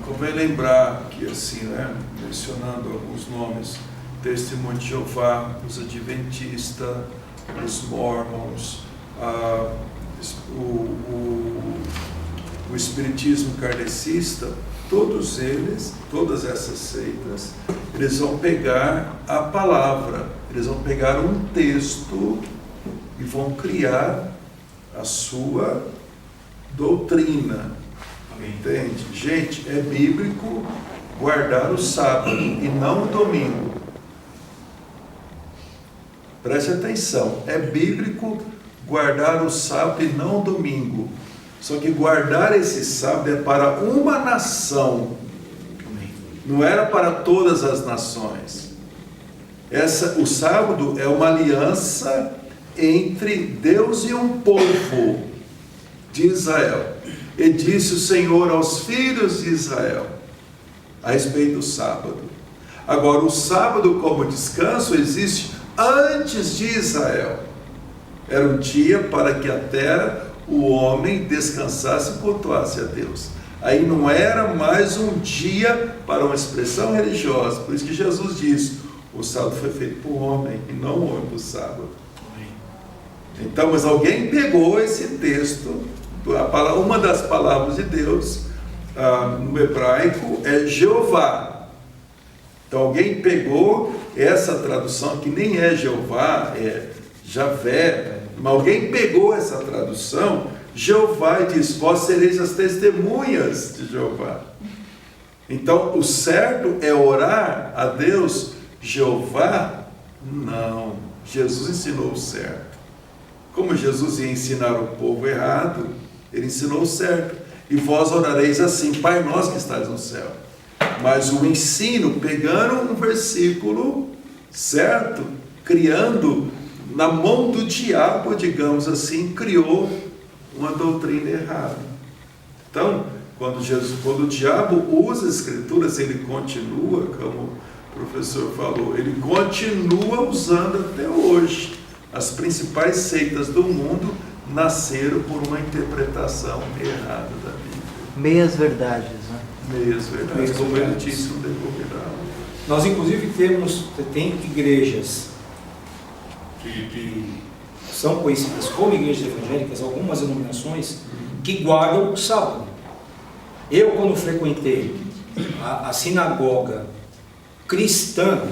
Convém lembrar que, assim, né, mencionando alguns nomes, Testemunho de Jeová, os Adventistas, os Mormons, o Espiritismo kardecista, todos eles, todas essas seitas, eles vão pegar a palavra, eles vão pegar um texto e vão criar a sua doutrina. Entende? Gente, é bíblico guardar o sábado e não o domingo. Preste atenção, é bíblico guardar o sábado e não o domingo. Só que guardar esse sábado é para uma nação, não era para todas as nações. O sábado é uma aliança entre Deus e um povo de Israel. E disse o Senhor aos filhos de Israel a respeito do sábado. Agora, o sábado como descanso existe antes de Israel. Era um dia para que a terra, o homem, descansasse e cultuasse a Deus. Aí não era mais um dia para uma expressão religiosa. Por isso que Jesus disse, o sábado foi feito para o homem e não o homem para o sábado. Então, mas alguém pegou esse texto, uma das palavras de Deus, no hebraico é Jeová. Então alguém pegou essa tradução, que nem é Jeová, é Javé, mas alguém pegou essa tradução, Jeová, e diz, vós sereis as testemunhas de Jeová. Então o certo é orar a Deus, Jeová? Não, Jesus ensinou o certo. Como Jesus ia ensinar o povo errado, ele ensinou o certo. E vós orareis assim, Pai nosso que estás no céu. Mas o ensino, pegando um versículo, certo? Criando, na mão do diabo, digamos assim, criou uma doutrina errada. Então, quando o diabo usa as escrituras, ele continua, como o professor falou, ele continua usando até hoje. As principais seitas do mundo nasceram por uma interpretação errada da Bíblia. Meias verdades, né? Meias verdades, como ele disse no decorrer da aula. Nós inclusive tem igrejas que são conhecidas como igrejas evangélicas, algumas denominações, que guardam o sábado. Eu, quando frequentei a sinagoga cristã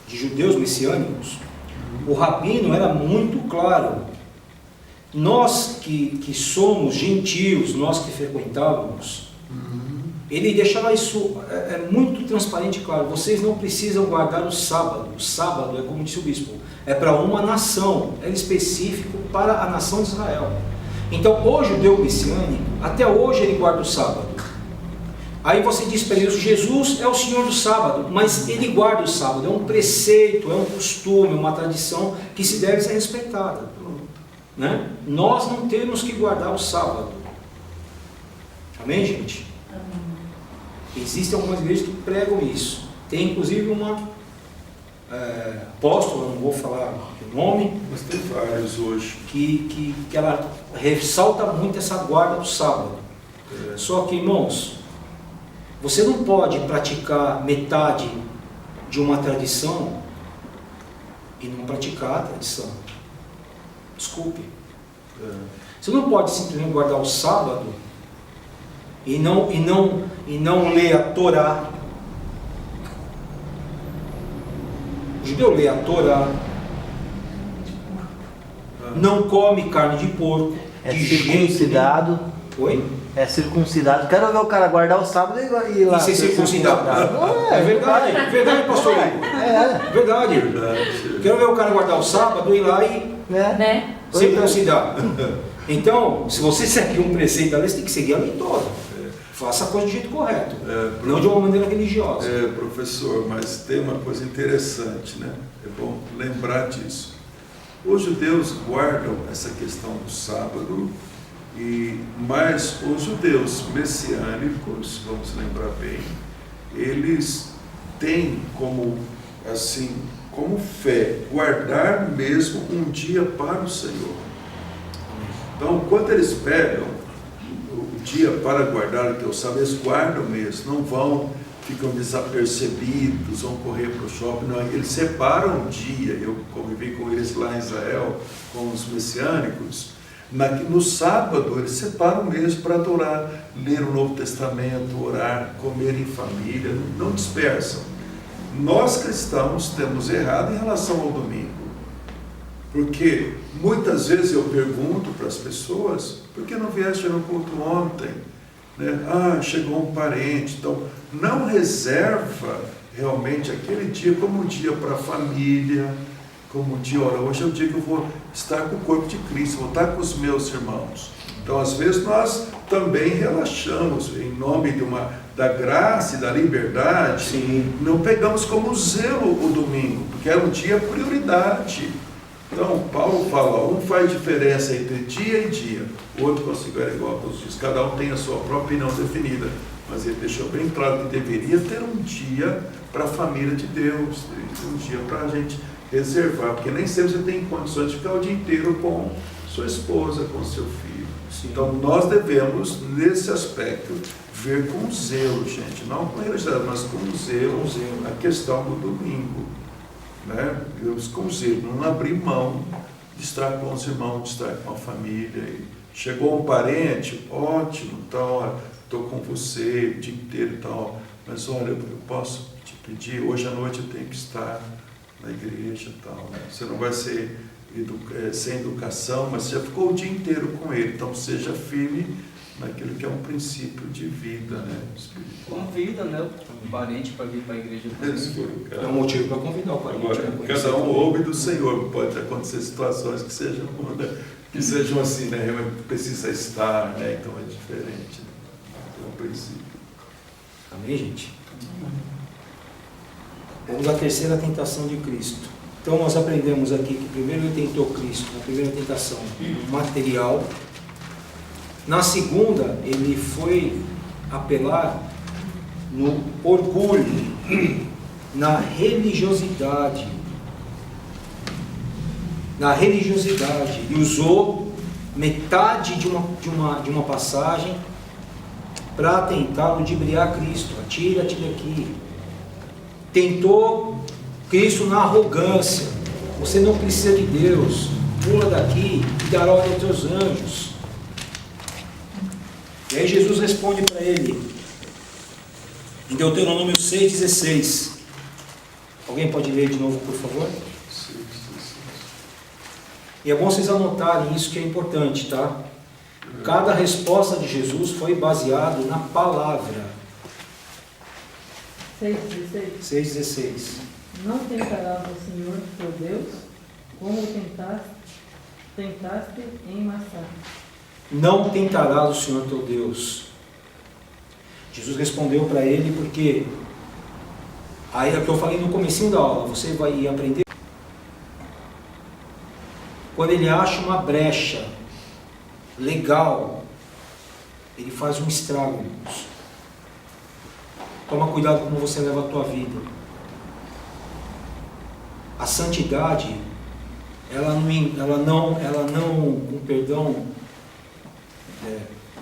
de judeus messiânicos, o rabino era muito claro. Nós que somos gentios, nós que frequentávamos, ele deixava isso muito transparente e claro. Vocês não precisam guardar o sábado. O sábado é, como disse o bispo, é para uma nação, é específico para a nação de Israel. Então, o judeu messiânico, até hoje ele guarda o sábado. Aí você diz para ele, Jesus é o Senhor do sábado, mas ele guarda o sábado, é um preceito, é um costume, uma tradição que se deve ser respeitada. Né? Nós não temos que guardar o sábado. Amém, gente? Amém. Existem algumas igrejas que pregam isso. Tem inclusive uma apóstola, não vou falar o nome, mas tem vários hoje, que ela ressalta muito essa guarda do sábado. Só que, irmãos, você não pode praticar metade de uma tradição e não praticar a tradição. Desculpe. Você não pode simplesmente guardar o sábado e não ler a Torá. O judeu lê a Torá. não come carne de porco. É de jeito circuncidado. nenhum. Oi? É circuncidado. Quero ver o cara guardar o sábado e ir lá. E ser circuncidado. Não, É verdade, verdade, pastor. É. Verdade. Verdade. Quero ver o cara guardar o sábado e ir lá e É. Né? circuncidar. Então, se você segue um preceito da lei, você tem que seguir a lei toda. Faça a coisa do jeito correto, não de uma maneira religiosa. Professor, mas tem uma coisa interessante, né? É bom lembrar disso. Os judeus guardam essa questão do sábado, mas os judeus messiânicos, vamos lembrar bem, eles têm como fé guardar mesmo um dia para o Senhor. Então, quando eles pegam o dia para guardar o teu sábado, eles guardam mesmo, não ficam desapercebidos, vão correr para o shopping, não, eles separam um dia. Eu convivi com eles lá em Israel, com os messiânicos. No sábado, eles separam mesmo para adorar, ler o Novo Testamento, orar, comer em família, não dispersam. Nós cristãos temos errado em relação ao domingo, porque muitas vezes eu pergunto para as pessoas: por que não vieste no culto ontem? Né? Chegou um parente. Então, não reserva realmente aquele dia como um dia para a família, como um dia, olha, hoje é o dia que eu vou estar com o corpo de Cristo, vou estar com os meus irmãos. Então, às vezes, nós também relaxamos em nome da graça e da liberdade. Sim. Não pegamos como zelo o domingo, porque era um dia prioridade. Então, Paulo fala, um faz diferença entre dia e dia, o outro considera igual a todos os dias. Cada um tem a sua própria opinião definida, mas ele deixou bem claro que deveria ter um dia para a família de Deus, um dia para a gente reservar, porque nem sempre você tem condições de ficar o dia inteiro com sua esposa, com seu filho. Sim. Então, nós devemos, nesse aspecto, ver com zelo, gente, não com religiosidade, mas com zelo, a questão do domingo. Né? Deus com zelo, não abrir mão de estar com os irmãos, de estar com a família. E chegou um parente, ótimo, então, estou com você o dia inteiro e tal, mas olha, eu posso te pedir, hoje à noite eu tenho que estar na igreja e tal. Né? Você não vai ser sem educação, mas você já ficou o dia inteiro com ele, então seja firme naquilo que é um princípio de vida, né? Espiritual. Convida, né, o parente para vir para a igreja também. É um motivo para convidar o parente. Agora, cada um ouve do Senhor. Pode acontecer situações que sejam assim, né? Precisa estar, né? Então é diferente. É um princípio. Amém, gente? Vamos à terceira tentação de Cristo. Então nós aprendemos aqui que primeiro ele tentou Cristo, na primeira tentação material. Na segunda, ele foi apelar no orgulho, na religiosidade. Ele usou metade de uma passagem para tentar ludibriar Cristo. Atira-te daqui. Tentou Cristo na arrogância. Você não precisa de Deus. Pula daqui e dará ordem aos teus anjos. E aí Jesus responde para ele, em Deuteronômio 6,16. Alguém pode ler de novo, por favor? E é bom vocês anotarem isso, que é importante, tá? Cada resposta de Jesus foi baseado na palavra. 6,16. 6,16. Não tentarás ao Senhor teu Deus, como tentaste em Massá. Não tentarás o Senhor teu Deus. Jesus respondeu para ele porque, aí é o que eu falei no comecinho da aula, você vai aprender. Quando ele acha uma brecha legal, ele faz um estrago, irmãos. Toma cuidado como você leva a tua vida. A santidade, ela não, com perdão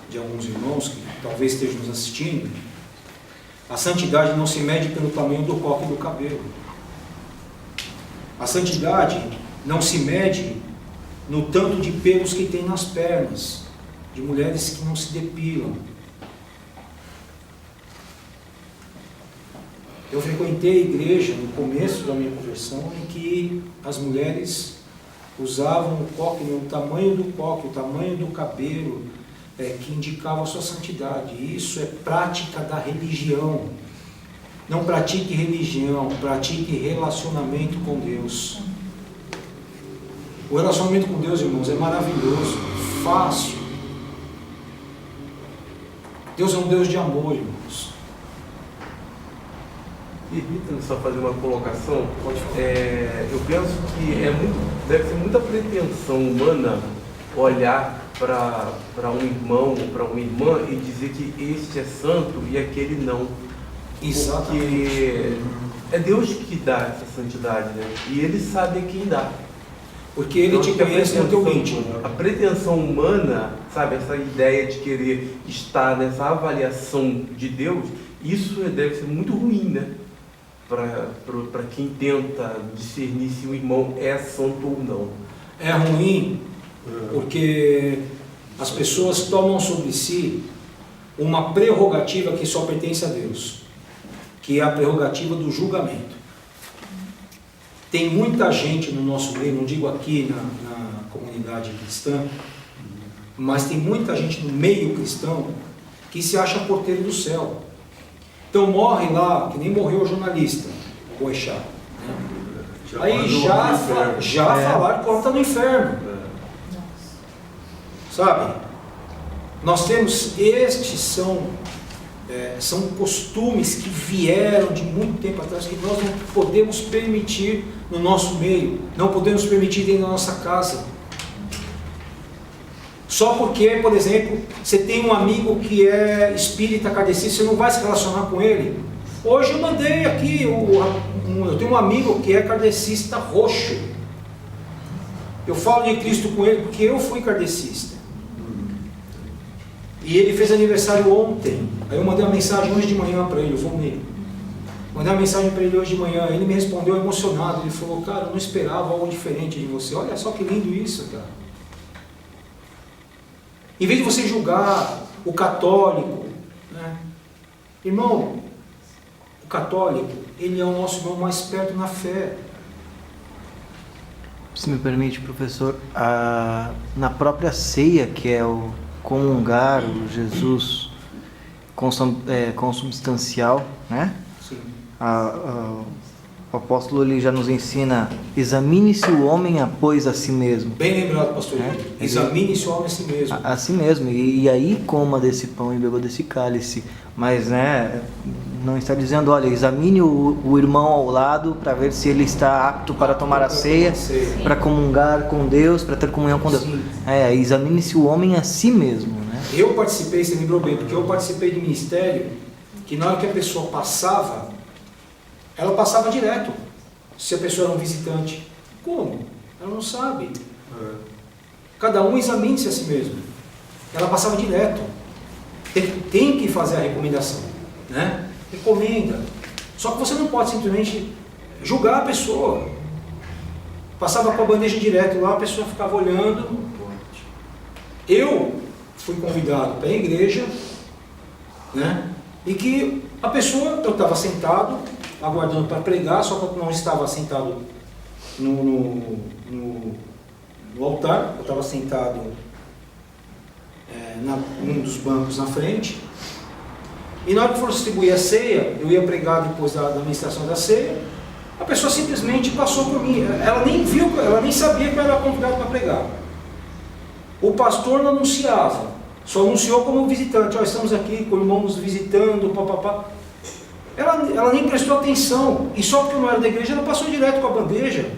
de alguns irmãos que talvez estejam nos assistindo, a santidade não se mede pelo tamanho do coque do cabelo. A santidade não se mede no tanto de pelos que tem nas pernas, de mulheres que não se depilam. Eu frequentei a igreja no começo da minha conversão em que as mulheres usavam o coque, o tamanho do coque, o tamanho do cabelo, que indicava a sua santidade. Isso é prática da religião. Não pratique religião, pratique relacionamento com Deus. O relacionamento com Deus, irmãos, é maravilhoso, fácil. Deus é um Deus de amor, irmãos. Permita-me só fazer uma colocação. Eu penso que deve ser muita pretensão humana olhar para um irmão ou para uma irmã e dizer que este é santo e aquele não. Exatamente. Porque é Deus que dá essa santidade, né? E Ele sabe a quem dá. Porque Ele te conhece no teu íntimo. A pretensão humana, sabe, essa ideia de querer estar nessa avaliação de Deus, isso deve ser muito ruim, né? Para quem tenta discernir se o irmão é santo ou não. É ruim porque as pessoas tomam sobre si uma prerrogativa que só pertence a Deus, que é a prerrogativa do julgamento. Tem muita gente no nosso meio, não digo aqui na comunidade cristã, mas tem muita gente no meio cristão que se acha porteiro do céu. Então morre lá, que nem morreu o jornalista, o Boechat, né? Aí já falaram que está no inferno. Sabe? Nós temos, estes são costumes que vieram de muito tempo atrás, que nós não podemos permitir no nosso meio, não podemos permitir dentro da nossa casa. Só porque, por exemplo, você tem um amigo que é espírita kardecista, você não vai se relacionar com ele. Hoje eu mandei aqui, eu tenho um amigo que é kardecista roxo. Eu falo de Cristo com ele porque eu fui kardecista. E ele fez aniversário ontem. Aí eu mandei uma mensagem hoje de manhã para ele, eu vou nele. Mandei uma mensagem para ele hoje de manhã, ele me respondeu emocionado, ele falou, cara, eu não esperava algo diferente de você. Olha só que lindo isso, cara. Em vez de você julgar o católico, né? Irmão, o católico, ele é o nosso irmão mais perto na fé. Se me permite, professor, na própria ceia, que é o comungar, o Jesus consubstancial, né? Sim. O apóstolo ele já nos ensina: examine-se o homem após a si mesmo. Bem lembrado, pastor. Examine-se o homem a si mesmo. A si mesmo. E aí coma desse pão e beba desse cálice. Mas, né, não está dizendo, olha, examine o irmão ao lado para ver se ele está apto para tomar a ceia, para comungar com Deus, para ter comunhão com Deus. Examine-se o homem a si mesmo, né? Eu participei, você lembrou bem, porque eu participei de ministério que na hora que a pessoa passava, ela passava direto, se a pessoa era um visitante. Como? Ela não sabe. Cada um examine-se a si mesmo. Ela passava direto. Tem que fazer a recomendação, né? Recomenda. Só que você não pode simplesmente julgar a pessoa. Passava com a bandeja direto lá, a pessoa ficava olhando. Eu fui convidado para a igreja, né? E que a pessoa, eu estava sentado, aguardando para pregar, só que eu não estava sentado no altar, eu estava sentado num dos bancos na frente, e na hora que for distribuir a ceia, eu ia pregar depois da administração da ceia, a pessoa simplesmente passou por mim, ela nem viu, ela nem sabia que eu era convidado para pregar. O pastor não anunciava, só anunciou como visitante, estamos aqui com irmãos visitando, papapá. Ela nem prestou atenção, e só porque eu não era da igreja, ela passou direto com a bandeja.